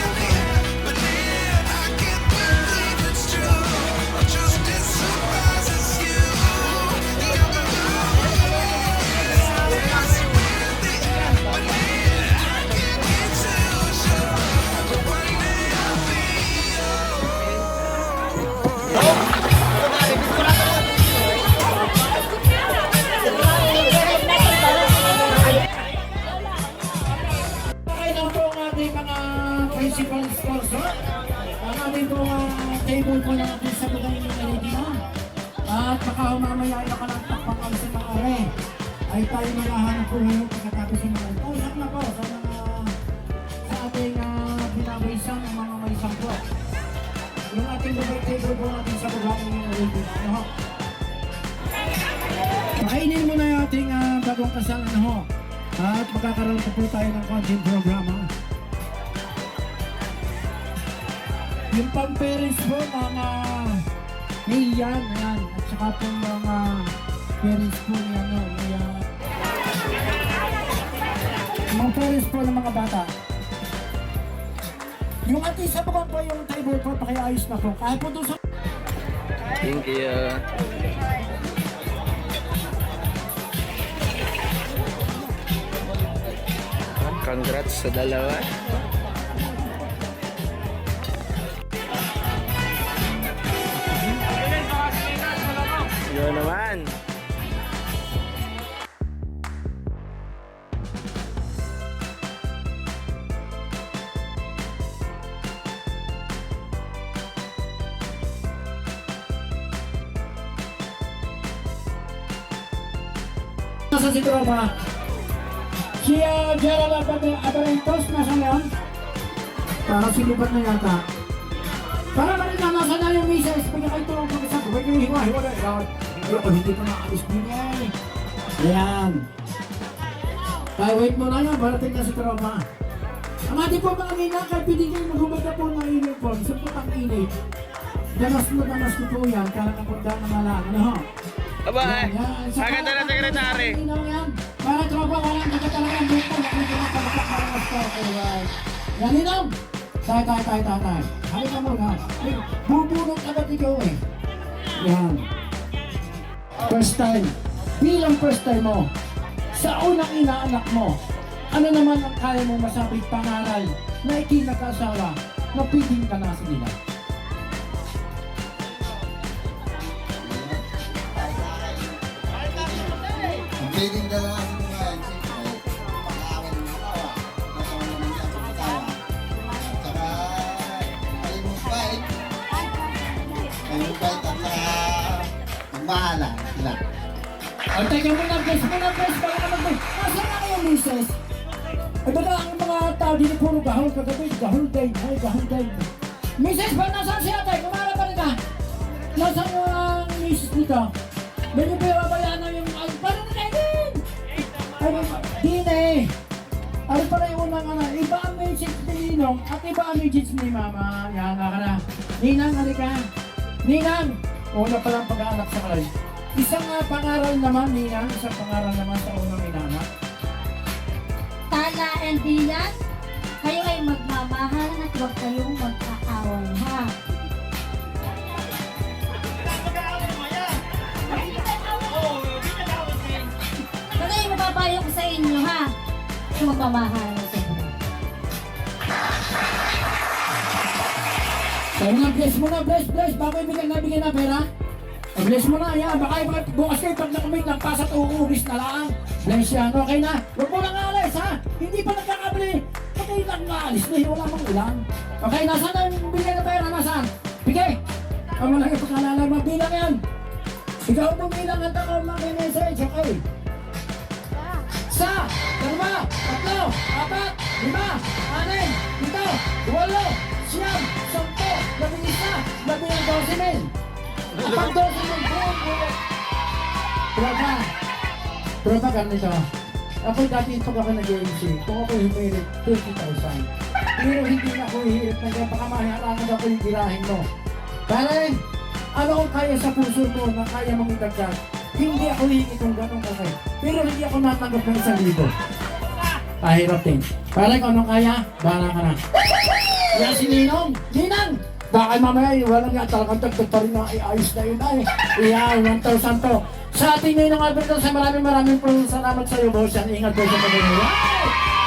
ay tayo maghahanap po ngayon pagkatapos ng mga ito. Usap na po sa ating binabaysan ng mga may sangko. Yung ating debate table po natin sa baba ng Olympic. Ano ho? Pakainin mo na yung ating bagong kasal. Ano ho? At magkakaroon po tayo ng content programa. Yung pang-parents po ng Nian, ayan. At saka po yung parents po niya, no? Mga parents po ng mga bata. Yung ating sabagan po yung table po, pakiayos na po. Kahit po doon sa... Thank you. Congrats sa dalawa. Yun naman. Nasa si Tropa. Si Gerald Abarentos, nasa ngayon? Para silipat na yata. Para na rin nasa na yung misis. Pagka kayo tulong pag-isap, huwag yung hiwa-hiwa na. Hindi pa nakaalis din eh. Ayan. Kaya wait mo na yan, barating na si Tropa. Ang ating po mga nina, kahit pwede kayo maghubad na po ng uniform, sa putang init. Damas ko po yan, kaya nakapagda na malang. Ano ho? Aba eh. Agad na sekretary. Para Tropa, walang hindi ka talaga ang buko. Yan, Ninong! Tay. Halika muna. Bubunot agad ikaw eh. Yan. First time. Bilang first time mo, sa unang inaanak mo, ano naman ang kaya mo masabing pangaral na ikinag-asawa na pwedeng ka na sa nila? Pwedeng dalawa sa mga siyempre, pag-aaral ng asawa, natawa naman niya ang asawa. At saka, kalimupait at saka magmahala sila. O teka muna, guys, baka naman guys. Nasaan na kayo, misis? Ay baga ang mga tao dito puro gahol kagabi, gahol day. Misis, ba nasaan siya tayo? Kumara pa rin ka? Nasaan yung misis nito? May yung pinababayaan na yung... Ay, parang na kayo din! Ay, din eh! Ay, para yung unang iba ang message ni Ninong at iba ang message ni Mama. Yan ka na. Ninang, halika. Ninang! Una pa lang pag-aanak sa kalay. Isang pangaral naman, Ninang. Isang pangaral naman sa unang inanak. Tala and Dian, kayo ay magmamahal at huwag kayong magkaaway, ha? Ano yung mapapayo ko sa inyo, ha? Kung magmamahal sa inyo. Kaya nga, bless mo na, bless. Bago ibigay na pera. Bless mo na, yan. Baka bukas kayo pag nakamit ng pasat uulis na lang. Bless yan, okay na. Huwag mo lang alis, ha? Hindi pa nagkakabili. Pagkayo lang maalis na, wala mang ulan. Okay, nasaan ang bigay na pera? Nasaan? Bigay! Kamu lang yung pagkalala, magbilang yan. Ikaw bumilang at ako mag-message, okay? Isa, dalawa, tatlo, apat, lima, anim, pito, walo, siyam, sampo, 11, 12 Kapag 12 mil buong Tropa ganito. Ako dati pag ako nag-MC, kung ako humirit 30,000. Pero hindi na ako hihirit na kaya baka mahiharangan ako yung girahin mo. Karen, ano kung kaya sa puso mo na kaya mong itagdag? Hindi ako hihingi kung gano'ng kakay. Pero hindi ako natanggap ng 1,000. Pahirap din. Karen, kung anong kaya, bahala ka na. Yan si Ninong! Ninang! Baka mamaya, walang nga talagang tagtag pa rin na ayos na yun ay. Iyan, 1,000 to. Sa ating Ninong Alberto, sa maraming po salamat sa iyo, boss. Yan, ingat po sa pag-uwi.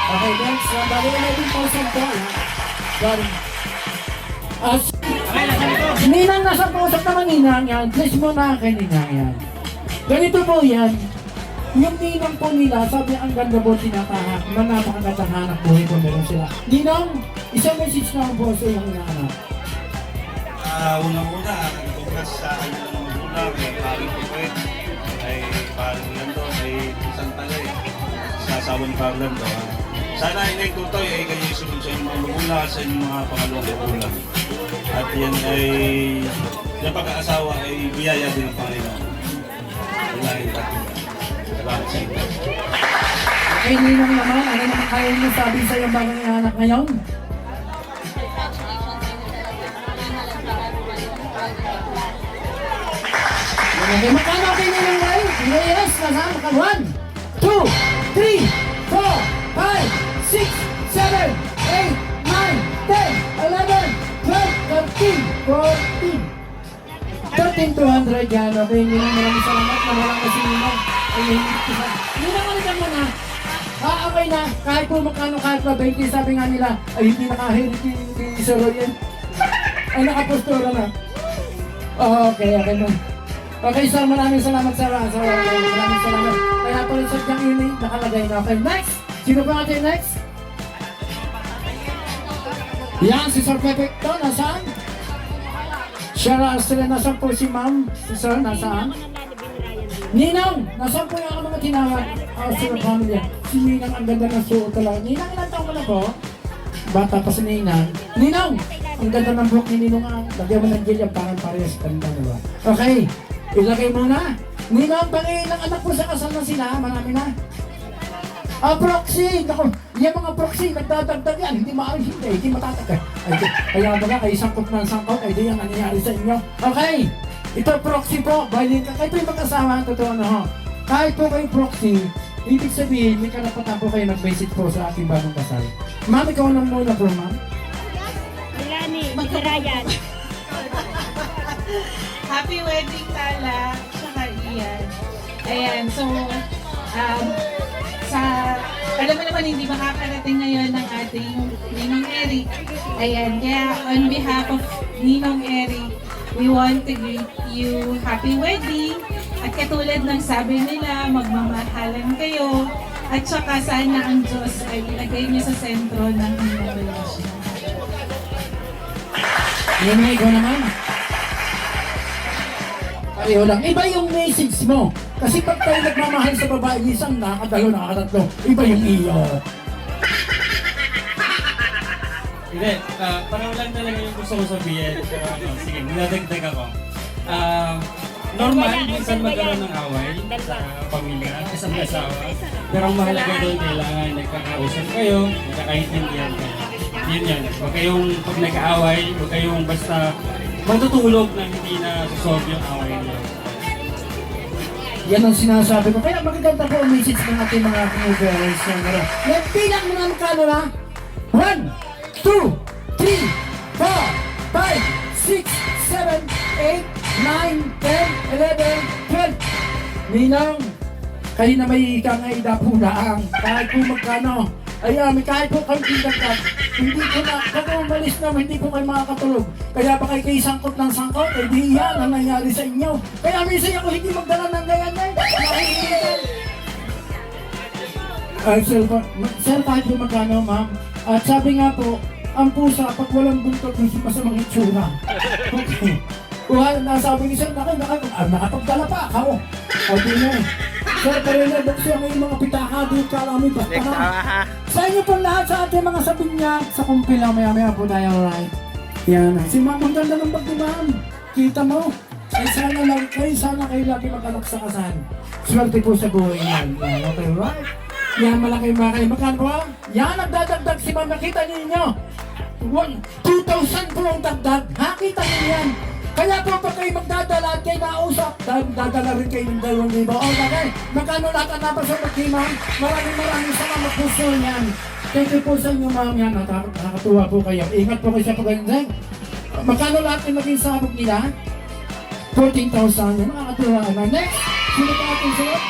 Okay, next. Bali na 11,000 to. Sorry. Ninang, nasa pusok naman Ninang yan. Please mo na kay Ninang yan. Ganito po yan. Yung Ninang po nila, sabi ang ganda po tinatahak. Na napakagandang hanap buhay po meron sila. Ninang, isang message na po sa iyong inaanak. Unang-una, congrats sa akin ng magulang, ay paring puwet, ay paring yan doon, ay isang asawa ni Parlando. Sana Inay Tutoy ay kayo isunod sa inyong mga magulang, sa inyong mga pangalawang magulang. At yan ay, yung pag-aasawa ay biyaya din ng Panginoon. Salamat sa inyo. Kay Ninong naman, ano naman kaya niyo sabi sa iyong bagong anak ngayon? Okay, magkano kay Ninong ngayon? Yes, nasaan ka? 1, 2, 3, 4, 5, 6, 7, 8, 9, 10, 11, 12, 13, 14, 13,200 yan. Okay, Ninong, maraming salamat na walang kasi Ninong. Ninong, ano ka muna? Okay na, kahit po magkano, kahit pa 20, sabi nga nila, ay hindi nakahirit yung Sir Roy. Ay nakapostura na. Okay na. Okay, sir, maraming salamat, sir. Maraming salamat. Kaya po rin sa diyang email, nakalagay na. Okay, next! Sino pa natin next? Yan, si Sir Pepe to, nasaan? Sila, nasaan po si ma'am? Si sir, nasaan? Ninang, nasaan po yung mga tinawag? Sir family. Si Ninang, ang ganda ng suot talaga. Ninang, ilang taong ka na po? Bata pa si Ninang. Ninang, ang ganda ng buhok ni Ninang. Lagyan mo ng gel yan, parang parehas kanda, diba? Okay, ilagay mo na. Ninang, pangilang anak po sa kasal na sila, marami na. Proxy! Naku, yung mga proxy, nagdadagdag yan, hindi maaaring hindi matatag. Kaya baga, kayo sangkot ng sangkot, ay di yan nangyayari sa inyo. Okay, ito proxy po, violin ka. Kahit po yung mag-asawa, totoo na ho. Kahit po kayo proxy, ibig sabihin, may karapatan po kayo mag-visit po sa ating bagong kasal. Ma'am, ikaw na muna po, ma'am. Wala ni, Ryan. Happy wedding, Tala, saka Ian. Ayan, so, alam mo naman, hindi makakarating ngayon ng ating Ninong Eric. Ayan, kaya on behalf of Ninong Eric, we want to greet you happy wedding. At katulad ng sabi nila, magmamahalan kayo. At saka sana ang Diyos ay ilagay niyo sa sentro ng inyong relasyon. Yan na, ikaw naman. Pareho lang. Iba yung message mo. Kasi pag tayo nagmamahal sa babae, isang nakakadalo, nakakatatlo. Iba yung iyo. Hindi, parang lang talaga yung gusto ko sabihin. Pero sige, niladagdag ako. Normal, minsan magkaroon ng away sa pamilya, isang asawa. Pero ang mahalaga doon, kailangan nagkakausap kayo, nagkakaintindihan kayo. Yun yan. Huwag kayong pag nag-aaway, huwag kayong basta matutulog na hindi na susolve yung away niyo. Yan ang sinasabi ko. Kaya magaganda po ang message ng ating mga viewers. Nagbilang mo na magkano na? 1, 2, 3, 4, 5, 6, 7, 8, 9, 10, 11, 12. Ninang, kayo na may ikangayda po laang. Kahit po magkano. Ayan, kahit po kayo tindagat. Hindi ko na, kung umalis naman, hindi po kayo makakatulog. Kaya ba kayo sangkot ng sangkot? Eh di yan ang nangyari sa inyo. Kaya minsan ako hindi magdala ng gayan na sir, kahit po magkano, ma'am. At sabi nga po, ang pusa, pag walang buntot, hindi masamang itsura. Okay. Kuha, nasabi ni sir, nakapagdala pa ako. Okay na eh. Sir, pero nabukso ang iyong mga pitaka dito, kala mo ba? Sa inyo po lahat sa ating mga sabinyag, sa kumpila, maya-maya po tayo, right? Yan. Si ma'am, ang ganda ng bag ni ma'am. Kita mo? Ay sana kayo lagi mag-anak sa kasal. Swerte po sa buhay yan. Yan, okay, right? Yan, malaki kayo. Magkano ba? Yan, nagdadagdag si ma'am. Nakita ninyo. 2,000 po ang dagdag. Ha? Kita ninyo yan. Kaya po pag kayo magdadala at kayo nausap, dadala rin kayo ng 2,000. Okay, magkano lahat ang napasabot ni ma'am? Maraming salamat po sa yan. Thank you po sa inyo ma'am. Yan, nakakatuwa po kayo. Ingat po kayo sa pag-ganyan. Magkano lahat yung naging sabog nila? 14,000. Yan, nakakatuwa. Next, sino pa ating sunod?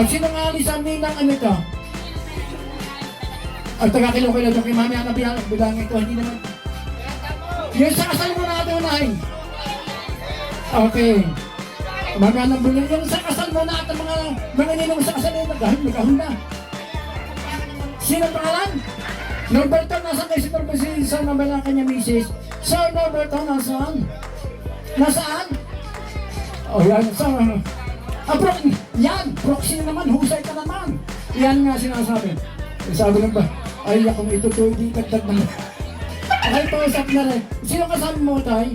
Sino nga alisan nilang ano ito? Taga-kilo kayo kay mami, ano bilangin ko, hindi naman. Yung sa kasal mo natin unahin. Okay. Mami, anong bilangin? Yung sa kasal mo natin mga ninong sa kasal nila, nagahon na. Sino pangalan? Norberto, nasaan kayo si Norberto? Saan naman ang kanya misis? Sir Norberto, nasaan? Nasaan? Oh, yan. Yan, proxy naman, husay ka naman. Yan nga sinasabi. Sabi lang ba, ay akong ito to, hindi dagdag naman. Okay, pausap na rin. Sino kasama mo, Tay?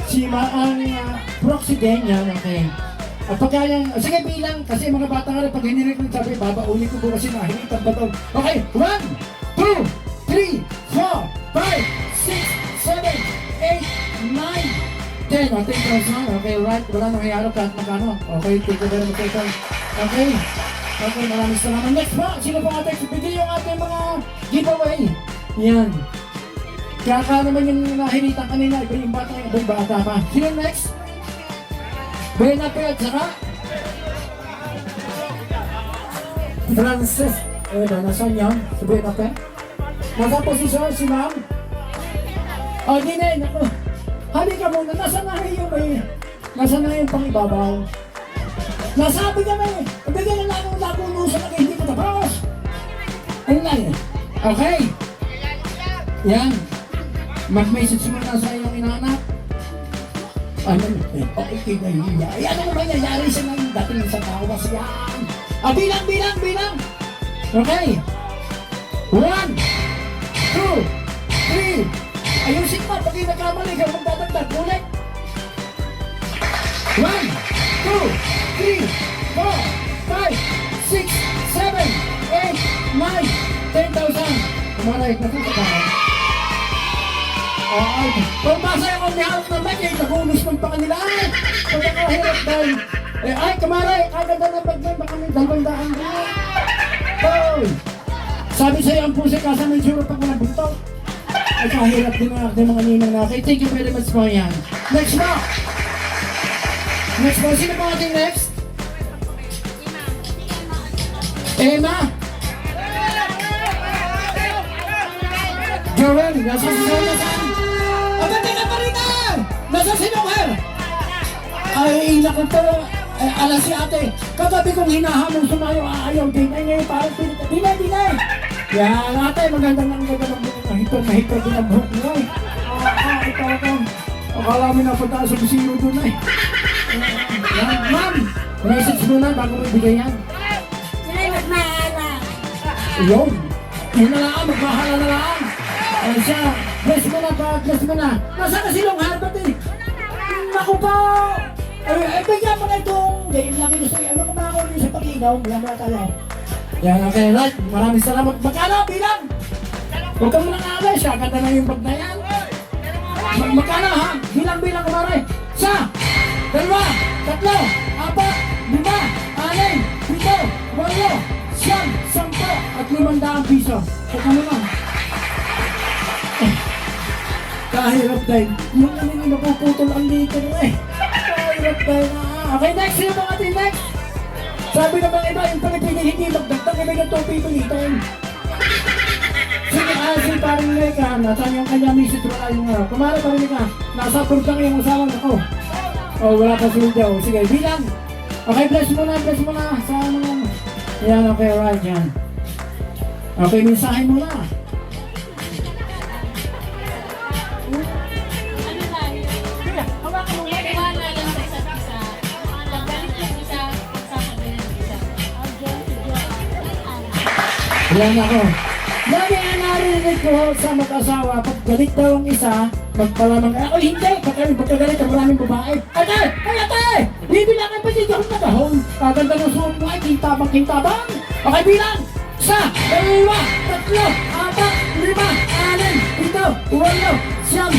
Si ang proxy din yan, okay. At pagka yan, sige bilang, kasi mga bata nga rin, pag hinirik ng sabi, babauli ko po kasi nahinitan ba ito. Okay, 1, 2, 3, 4, 5, 6, 7, 8, 9, 10. Okay, okay, right. Wala nang hiyarap kahit magkano. Okay, take it very much. Okay. Okay, maraming salamat. Next po, sino po ating bigay yung ating mga giveaway? Yan. Kaya naman yung nahinitan kanina, iba yung bata pa. Sino next? Bayan na po yan, saka? Francis. Ayun, nasaan yan? Sabihin na po yan. Nasa posisyon si ma'am? O, di na, naku. Halika muna, nasa na yung may... Nasa na yung pang-ibabaw. Nasabi kami, bigyan na lang ang napunusan na hindi ko tapos. Ayun lang eh. Okay. Yan. Mag-message mo na sa iyong inanak. Ano? Okay, nahihiya. Ay, ano naman nangyayari sa nang dating sa tao kasi yan? Bilang! Okay. 1, 2, 3. Ayusin mo, pag nagkamali ka, magdadagdag. Ulit. 1, 2, 3, 4, 5, 6, 7, 8, 9, 10,000. Kumaray, napunta ka. Ay, pagmasa yung umiharap ng mic, eh, nagulos ng pa kanila. Pagkakahirap dahil, ay, kumaray, kaganda na bagay, baka may 200 din. Hoy! Sabi sa'yo ang puso ka sa may suro pag walang buntot. Ay, kahirap din ang aking mga ninang na. Okay, thank you very much po yan. Next po! Next po, sino po ating next? Emma! Joel, nasa si Joel nasaan? Abante ka pa rin na! Nasa si Noel! Ay, naku po, alas si ate. Kagabi kong hinahamon sumayo, ayaw din. Ay, ngayon parang dinay! Yan, ate, magandang ang ganda ng buhok. Mahipag din ang buhok mo eh. Ito. Akala mo na punta sa bisiro doon eh. Yan, ma'am, message mo na bago mo ibigay yan. Sila magmahala. Yun. Yun na lang, magmahala na lang. Ay siya, bless mo na pa, bless mo na. Nasa ka silong harbat eh. Naku po! Bigyan mo na itong, ganyan lagi gusto niya. Ano kumakaw niyo sa pag-inaw? Yan mo na tayo. Yan, okay, right. Maraming salamat. Magkano, bilang? Huwag ka muna nga siya. Ganda na yung bag na yan. Magkano ha? Bilang kumare. 1, 2, 3, 4, 5, 6, 7, 8, 9, 10, 500 piso. Huwag mo na. Kahirap dahil. Yung ano yung napuputol ang dito na eh. Kahirap dahil na. Okay, next. Sino mga ating next? Sabi ng mga iba, yung Pilipino hindi magdagdag. Ibig ng 2 pipilitin. Sige, si parang Leka, nasaan yung kanya misit wala yung kumara pa rin ka. Nasa pulgang yung usawan ako. Oh, wala pa sila daw. Sige, bilang. Okay, bless mo na sa mga. Yan, okay, right, yan. Okay, mensahe mo na. Yan ako. Lagi ang narinig ko sa mag-asawa, pag galit daw ang isa, magpalamang, ako hindi, pagkagalit ang maraming babae. Ate! Bibilangan pa dito akong nagahon. Kaganda ng suot mo ay kintabang. Okay, bilang! 1, 2, 3, 4, 5, 6, 7, 8, 9, 10,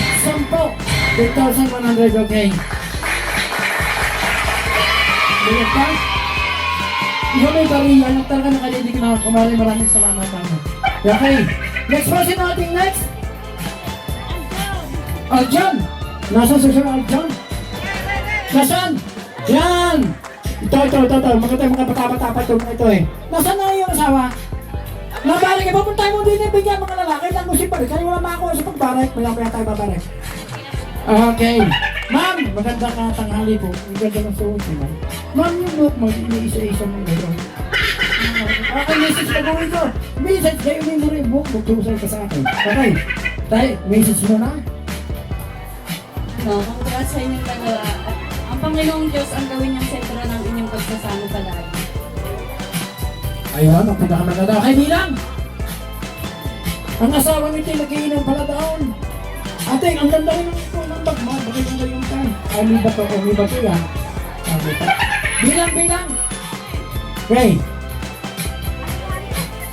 10,100, okay. Bilang ka? Ikaw may bariya, nang talaga nakalilig na ako. Maraming salamat naman. Okay. Next person natin next. Aljan. Nasaan si Sir Aljan? Nasaan? Yan. Ito. Maganda yung mga bata-bata ito eh. Nasaan na yung asawa? Nabarik ka. Papuntay mo din bigyan mga lalaki. Lang mo si Parik. Kaya wala makakuha sa pagbarik. Kaya tayo babarik. Okay. Ma'am, maganda ka tanghali po. Ang ganda ng suot niyo. Ma'am, yung buhok mo, isa-isa mong gano'n. Okay, message na gawin ko. Message, kayo may muna yung buhok, magtusay ka sa akin. Okay, tayo, message mo na. Congrats sa inyong dalawa. Ang Panginoong Diyos ang gawin niyang sentro ng inyong pagsasama palagi. Ayun, ang pinakamaganda. Okay, bilang! Ang asawa nito nagiinom pala doon. Ate, ang ganda rin ng bag mo. Bakit ang yung tan? Ay, may bato yan. Sabi pa. Bilang! Okay.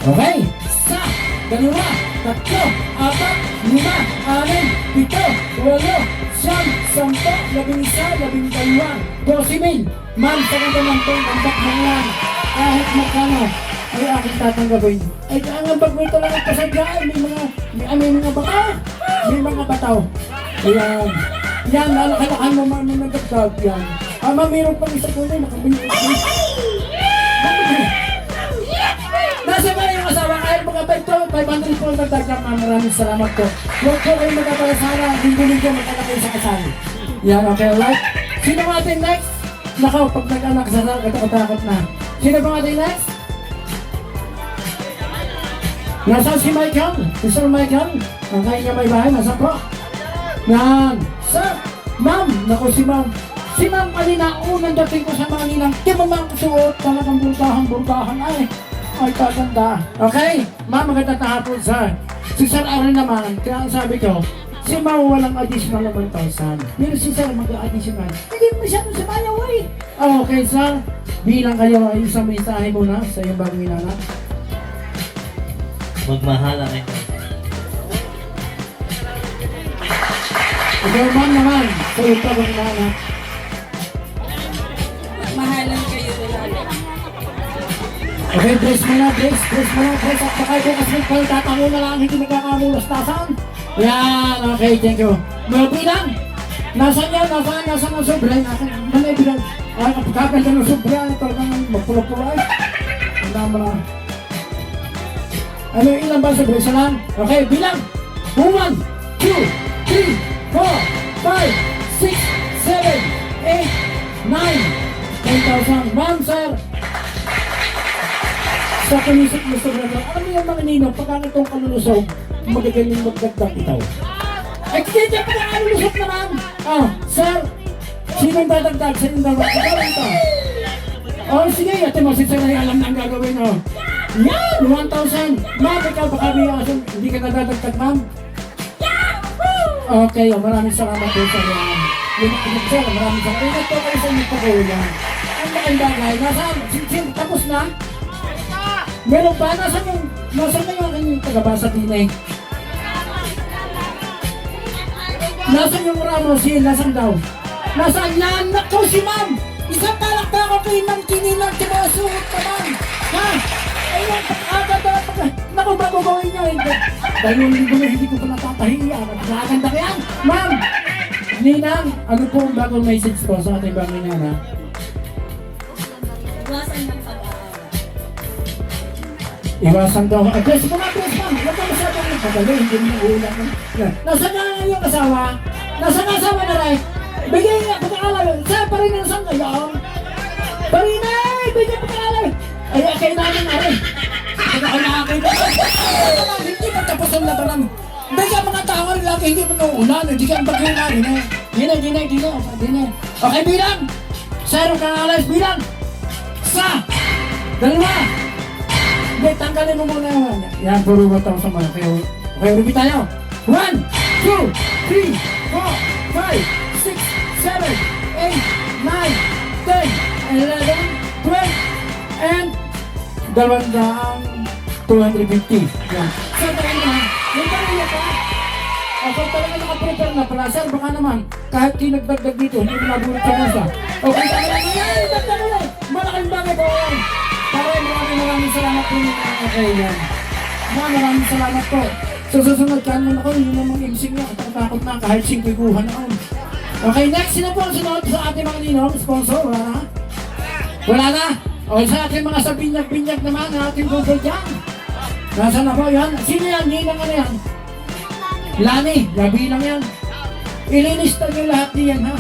Okay. Sa, dalawa, tatlo, apat, lima, anim, pito, walo, siyam, sampo, 11, 12, 12,000. Ma'am, sa kanta ng ang bag mo yan. Kahit magkano, ay aking tatanggapin. Ay, ang bag mo ito lang ang pasadya. May mga bataw. May mga bataw. Ayan. Yan, lalakalakan mo mga nagdagdag yan. Mayroon pang isa po na nakabili. Nasa ba yung asawa? Kahit mga 500 po nagdagdag. Maraming salamat po. Huwag po kayo magkapalasara. Linggo-linggo magkalagay sa kasal. Yan, okay, right? Sino ba ating next? Nakaw, pag nag-anak sa katakot na. Sino ba ating next? Nasaan si Michael? Mr. Michael? Ang kaya niya may bahay, nasa po? Yan. Sir, ma'am, naku si ma'am. Si ma'am kanina, unang dating ko sa Manila. Di ba ma'am suot? Talagang burkahan. Ay, kaganda. Okay? Ma'am, magandang hapon, sir. Si Sir Aaron naman, kaya ang sabi ko, si ma'am walang additional na 1,000. Pero si sir mag-additional. Hindi mo masyadong sa bayaw eh. Okay, sir. Bilang kayo ay isang mensahe muna sa iyong bagong inanak. Magmahala kayo. Ikaw ma'am naman, sa iyong bagong inanak. Mahalan kayo lalo. Okay, bless mo na. At baka ito kasi tatango na lang, hindi nagkakamulastasan. Yan, okay, thank you. Mga bilang, nasaan yan? Nasaan ang sobra? Manay bilang, ay, kapagkakal ka ng sobra, talagang magpula-pula. Ang dama na. Ano yung ilan ba sobra? Isa lang? Okay, bilang. 1, 2, 3, 4, 5, 6, 7, 8, 9, 10,000. Ma'am, sir. Sa kanisip mo sa brother, alam mo yung mga ninong, pagka itong kalulusog, magagaling magdagdag itaw. Ay, kaya pa na kalulusog naman! Sir, sinong dadagdag? Sinong dadagdag? Ikaw lang ito. Sige, ate mo, si sir ay alam na ang gagawin, Yan, 1,000. Ma'am, ikaw baka hindi ka nadadagdag, ma'am? Okay, maraming salamat po sa yan. Sir, maraming salamat. Ingat po kayo sa inyong pag-ulan. Ang maganda guys, nasaan? Tapos na? Meron ba? Nasaan yung aking tagabasa din Nasaan yung Ramos? Nasaan daw? Nasaan yan? Naku si ma'am! Isang talakta ako kay ma'am Kinilang tinasuot ka ma'am! Ha? Ayun, agad na naku ba gagawin niyo? Dahil hindi ko pa natatahiya. Nagkakanda ka yan! Ma'am! Ninang, ano po ang bagong message po sa ating bagong nana? Iwasan daw. Bless mo na, ma'am. Huwag ka masyadong nagpadali. Hindi mo nag-uulan. Nasaan na yung asawa? Nasaan ang asawa na rin? Bigay nga, pagkakalala. Saan pa rin ang sanggayon? Parinay! Bigay pagkakalala. Ay, akay namin na rin. Pagkakalakay na rin. Hindi pa tapos ang labanan. Bigay mga tao rin lagi. Hindi mo nung-ulan. Hindi ka ang bagay na rin. Dine. Okay, bilang. Sir, pagkakalala. Bilang. Sa. Dalawa. Hindi, tanggalin mo muna yan. Yan, puro ba tayo sa mga kayo. Okay, ulit tayo. 1, 2, 3, 4, 5, 6, 7, 8, 9, 10, 11, 12, and 250. Yan. Sir, tayo na. Yung pamilya pa. Kung talaga nakaprepare na pala, sir, baka naman, kahit tinagdagdag dito, hindi mo nabunod sa musa. Okay, tayo na. Yan, dagdag na. Malaking bagay po. Maraming salamat po nyo mga kailan. Maraming salamat po. Sa susunod kanon ako, yun namang imsing niya. Katakot na kahit 5 guhan ako. Okay, next. Sino po ang sunod sa ating mga ninong sponsor? Wala na? Wala na? Okay, sa ating mga sabinyag-binyag naman na ating Google dyan. Nasaan na po yan? Sino yan? Ninang ano yan? Lani. Gabi lang yan. Ilinista nyo lahat niyan ha.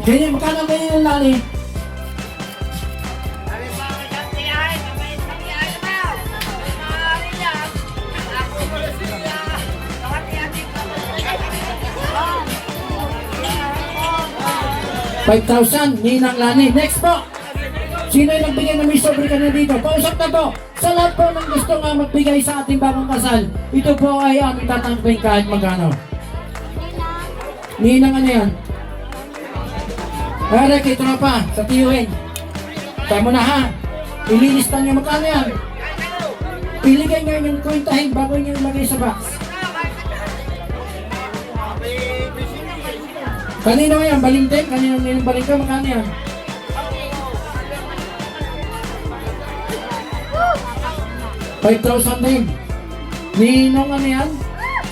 Ganyan, magkano ba yun yung Lani? $5,000, Ninang Lani. Next po. Sino yung nagbigay ng may sobre ka na dito? Pausap na to. Sa lahat po ng gusto nga magbigay sa ating bagong kasal, ito po ay aming tatangkapin kahit magkano. Ninang ano yan? Pare, kay tropa, sa tiyuhin. Tama na ha. Ililista niyo magkano yan. Iligay nga yung kwentahin bago niyo ilagay sa box. Kanino yan? Balintin? Kanino nilang balintin? Magkano yan? $5,000 din. Ninong ano yan?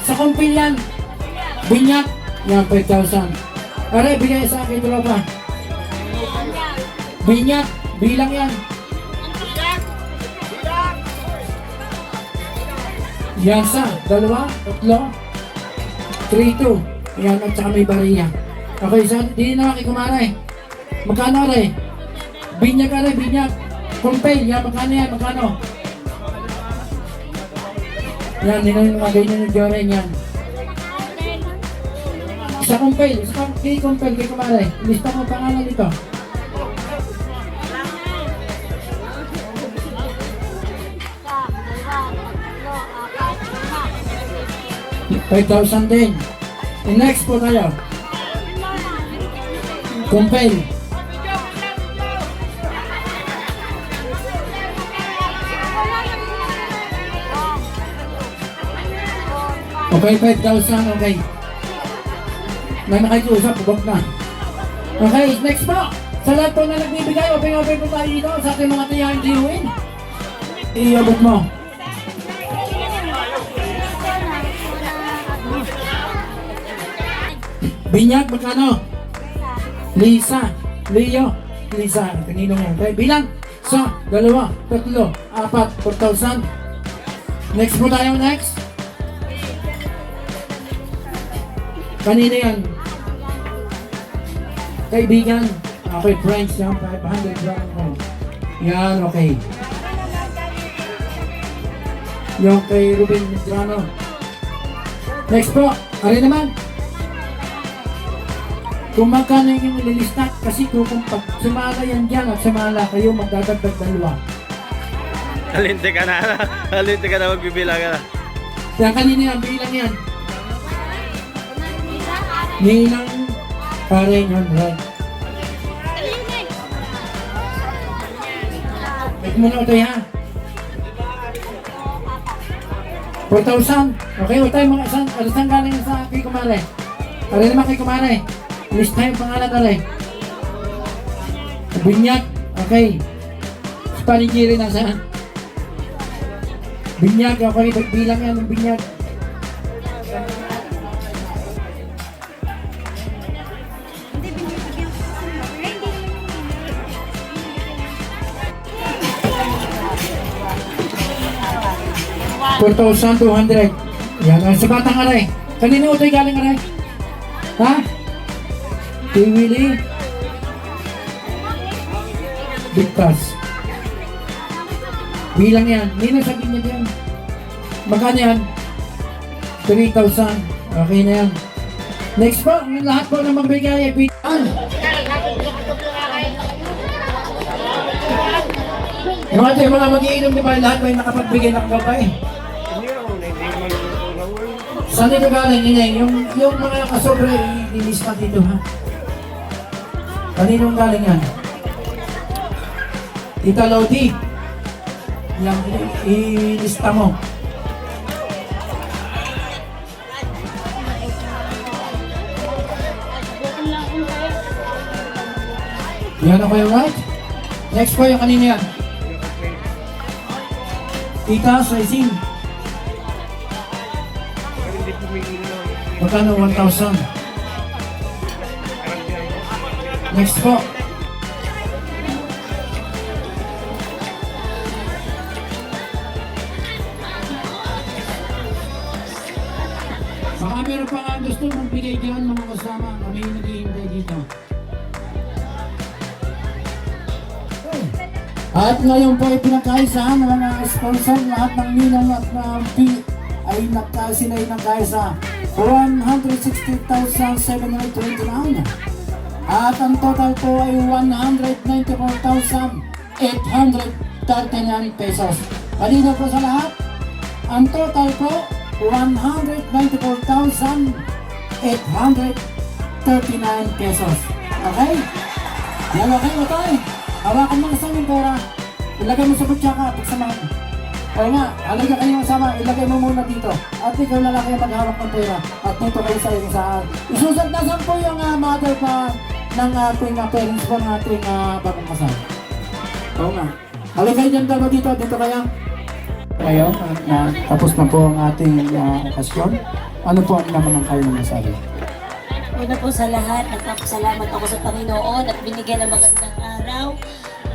Sa kumpil yan. Binyat. Yan, 5,000. Are, bigay sa akin tropa. Binyat. Bilang yan. Yan sa, 2, 3, 2. Yan, at saka may bariya. Okay, so, di na makikumaray. Magkano rin? Binyag ka rin, binyag. Kumpay, yan, magkano yan, magkano? Yan, ninamagay nyo ng Joren yan. Sa kumpay, kay kumaray. Lista mo pangalan dito. $5,000 din. And next po tayo. Kumpay. Okay, 5,000, okay. Na nakikiusap, bubog na. Okay, next po. Sa lahat po na nagbibigay, open po tayo dito sa ating mga tiyahin tiyuhin. Iabot mo. Binyag, magkano? Lisa, Leo, Lisa, kanino yan? Okay, bilang sa 2, 3, 4, 4,000. Next po tayo, next. Kanina yan? Kaibigan. Okay, friends yan. 500 lang. Yan, okay. Yung kay Ruben Medrano. Next po. Ari naman. Kung magkano yung nililista, kasi kung pag sumala yan dyan at sumala kayo, magdadagdag 2. Alinte ka na. Alinte ka na, magbibilang ka na. Yan, kanina yan. Bilang yan. Ninang pare yun, right? Wait muna ito ha. 4,000. Okay, wala tayo mga saan galing sa kay kumare. Pare naman kay kumare. List tayo pangalan na rin. Binyag. Okay. Panigiri na saan? Binyag. Okay, bilang yan ng binyag. $4,200. Yan, sa batang aray. Kanina utoy galing aray? Ha? Kay Willie? Bigtas. Bilang yan. Nino sabihin niya yan. Magkano yan? 3,000. Okay na yan. Next po, lahat po na magbigay ay bitan. Yung ating mga mag-iinom, di ba? Lahat may nakapagbigay ng gabay. Saan ito galing, Ineng? Yung mga kasobre, ililista dito, ha? Kaninong galing yan? Tita Lodi. Yan, ilista mo. Yan ako yung right? Next po yung kanina yan. Tita Saizin. Magkano? 1,000. Next po. Baka meron pa nga gusto mong bigay dyan mga kasama. Kami yung naghihintay dito. At ngayon po ay pinagkaisahan ng mga sponsor. Lahat ng ninong at fee ay sila ay nagkaisa 160,729. At ang total po ay 194,000 1,839 pesos. Malinaw po sa lahat? Ang total po, 194,839 pesos. Okay? Yan okay, Otoy? Hawakan mo kasi yung pera. Ilagay mo sa kutsaka, pagsamahan. Oo nga, halika kayo masama, ilagay mo muna dito. At ikaw na lang kayo maghawak ng pera. At dito kayo sa isang saan. Isusagdasan po yung mother pa ng ating parents po ng ating bagong kasal. Oo nga. Halika kayo dyan dalawa dito, dito kaya. Ngayon, tapos na po ang ating okasyon. Ano po ang naman ang kayo masabi? Una po sa lahat, nagpapasalamat ako sa Panginoon at binigyan ng magandang araw.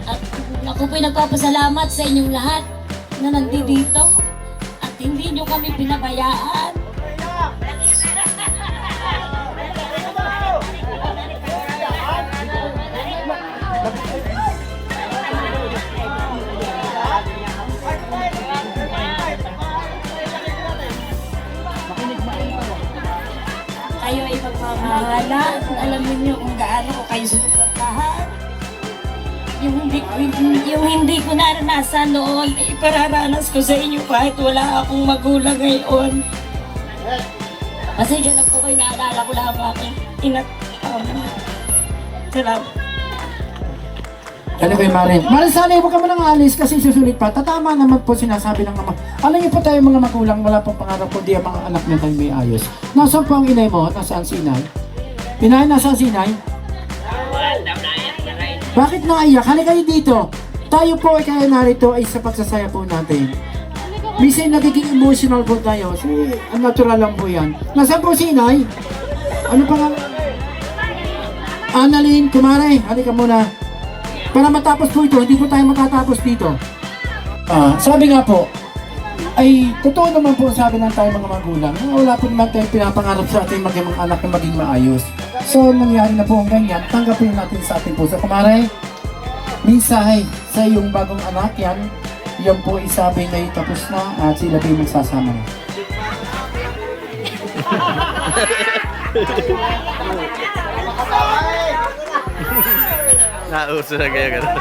At ako po'y nagpapasalamat sa inyong lahat na nandito at hindi nyo kami pinabayaan. Kayo ay magmamahala. Alam niyo kung gaano ko kayo sinuportahan. Yung hindi ko naranasan noon, ipararanas ko sa inyo kahit wala akong magulang ngayon. Pasensya na po kayo, naalala ko lang ang aking inat. Salamat. Ano kayo, Marin? Marin, sana huwag ka mo nang alis kasi susulit pa. Tatama naman po sinasabi ng ama. Alam niyo po tayo mga magulang, wala pong pangarap kundi ang mga anak na tayo may ayos. Nasaan po ang inay mo? Nasaan si inay? Inay, nasaan si inay? Bakit naiyak? Halika kayo dito. Tayo po ay kaya narito ay sa pagsasaya po natin. Minsan nagiging emotional po tayo. So, ang natural lang po yan. Nasaan po si inay? Ano pangalan? Annalyn, kumare, halika muna. Para matapos po ito, hindi po tayo matatapos dito. Sabi nga po, ay totoo naman po sabi ng tayo mga magulang na wala po naman tayong pinapangarap sa ating maging mga anak na maging maayos. So nangyari na po ang ganyan, tanggapin natin sa ating puso. Kumare, mensahe sa iyong bagong anak yan, yan po isabi na tapos na at sila po yung magsasama na. Nauso na kaya gano'n.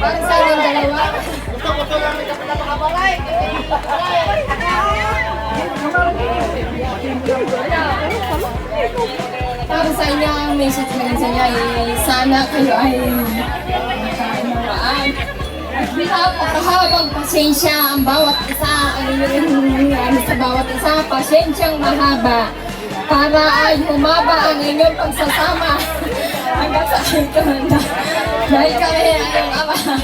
Para sa inyong dalawa. Para sa inyo, ang message namin sa inyo ay sana kayo ay magkaunawaan. At pinapakahabang pasensya ang bawat isa, ang inyong sa bawat isa, pasensyang mahaba para ay humaba ang inyong pagsasama hanggang sa ito na dahil kami ay ama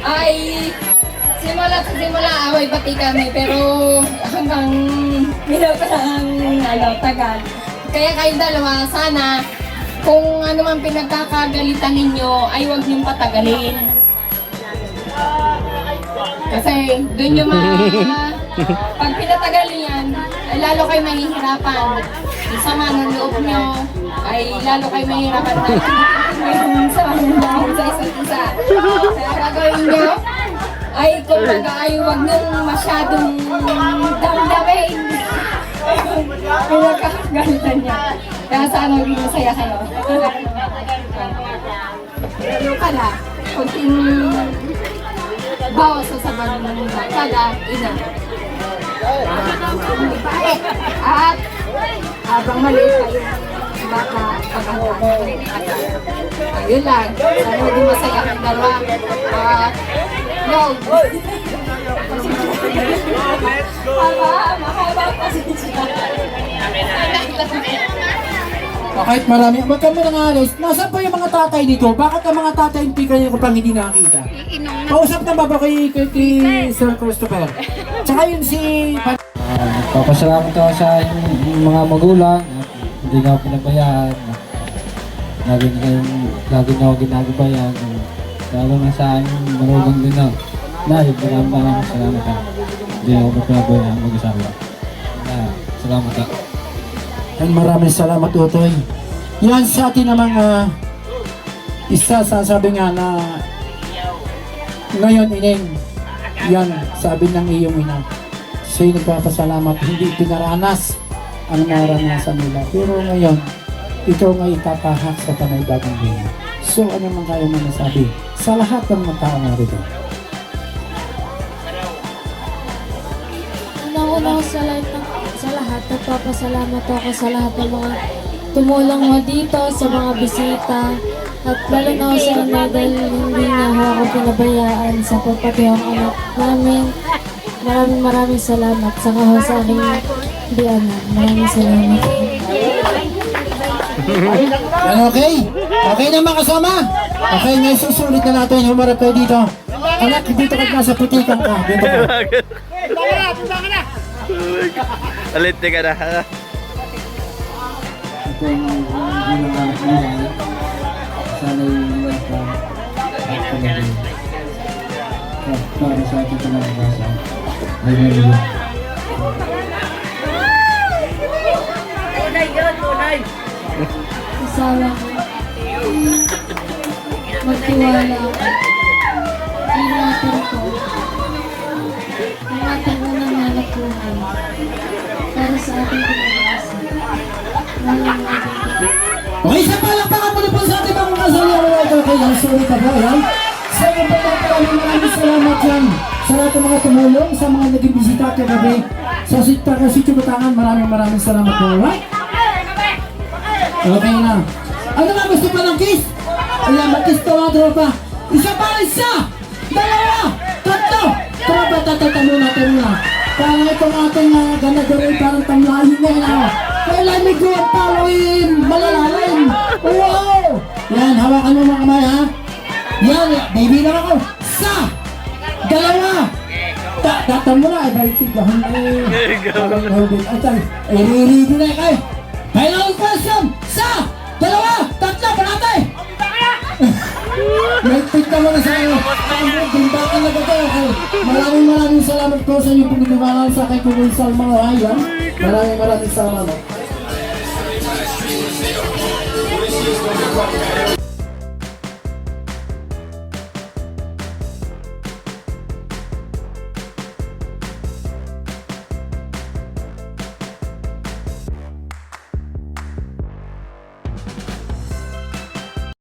ay simula sa simula away pati kami pero hanggang minuto ng tagal. Kaya kayong dalawa, sana kung ano man pinagkakagalitan ninyo ay huwag niyong patagalin. Kasi doon yung pag pinatagalin yan, ay lalo kayo mahihirapan. Yung sama ng loob nyo, ay lalo kayo mahihirapan na yung sama ng loob sa isa't isa. Kaya gagawin nyo, ay kung ay huwag nung masyadong damdamin. Pinagkakagalitan niya. Kaya sana maging masaya kayo. Ano ka na? Kunting bawas sa sabag ng kada ina. At habang maliit kayo, baka pag-handa. Ayun lang. Sana maging masaya kang dalawa. No. Mahaba kasi siya. Kahit marami, wag ka mo nang alis. Nasaan po yung mga tatay dito? Bakit ang mga tatay hindi kayo ko pang hindi nakita? Kausap na ba kay Sir Christopher? Tsaka yun si... Papasalamat ako sa inyong mga magulang at hindi nga ako pinabayaan. Lagi na ako ginagabayan. Lalo na sa akin, marugang din ako. Dahil maraming salamat ako. Hindi ako pinabayaan mag-asawa. Salamat ako. And maraming salamat, Utoy. Yan sa atin namang isa sasabi nga na ngayon, Ineng, yan sabi ng iyong ina. Sa'yo nagpapasalamat, hindi pinaranas ang naranasan nila. Pero ngayon, ikaw nga itatahak sa panay bagong buhay. puso, ano man kaya mo masabi sa lahat ng mga tao narito? Una-una sa lahat, nagpapasalamat ako sa lahat ng mga tumulong mo dito, sa mga bisita, at lalo na ako sa inyo dahil hindi niya ako pinabayaan sa pagpatiyong anak namin. Maraming salamat sa kaho sa aking biyanan. Maraming salamat. Yan okay? Okay na mga kasama? Okay, ngayon susulit na natin. Humarap kayo dito. Anak, dito ka na sa putikan ka. Dito ka. Alit ka na. Ito yung unang anak niya. Sana yung wala para sa ating pinagbasa. Ayun. Kasama ko. Magtiwala ako. Ingatan ko. Ingatan ko ng anak buhay. Para sa ating pinagbasa. Okay, sa palakpakan muli po sa ating mga kasalihan mga ito. Okay, ang sulit na po. Yan. Sa mga maraming salamat yan. Sa lahat ng mga tumulong, sa mga naging bisita kagabi sa Sitio Batangan, maraming salamat po. Right? Okay na. Ano ba gusto pa ng kiss? Ayan, mag-kiss to mga tropa. Isa pa, isa! Dalawa! Tatlo! Tropa, tatata muna. Parang itong ating ganagaroy, parang tamlahin na yun. Kailan may go at followin! Malalalim! Wow! Yan, hawakan mo mga kamay ha. Yan, baby lang ako. Isa! Dalawa! Tata mo na, ibaitig ka. Ay, ririgo na kayo. Final question! Isa! Dalawa! Tatlo! Panatay! Nagpit ka muna sa iyo. Dimbakan na ba kayo? Maraming salamat po sa inyong pagkakalan sa aking kuminsal mga hayan. Maraming salamat.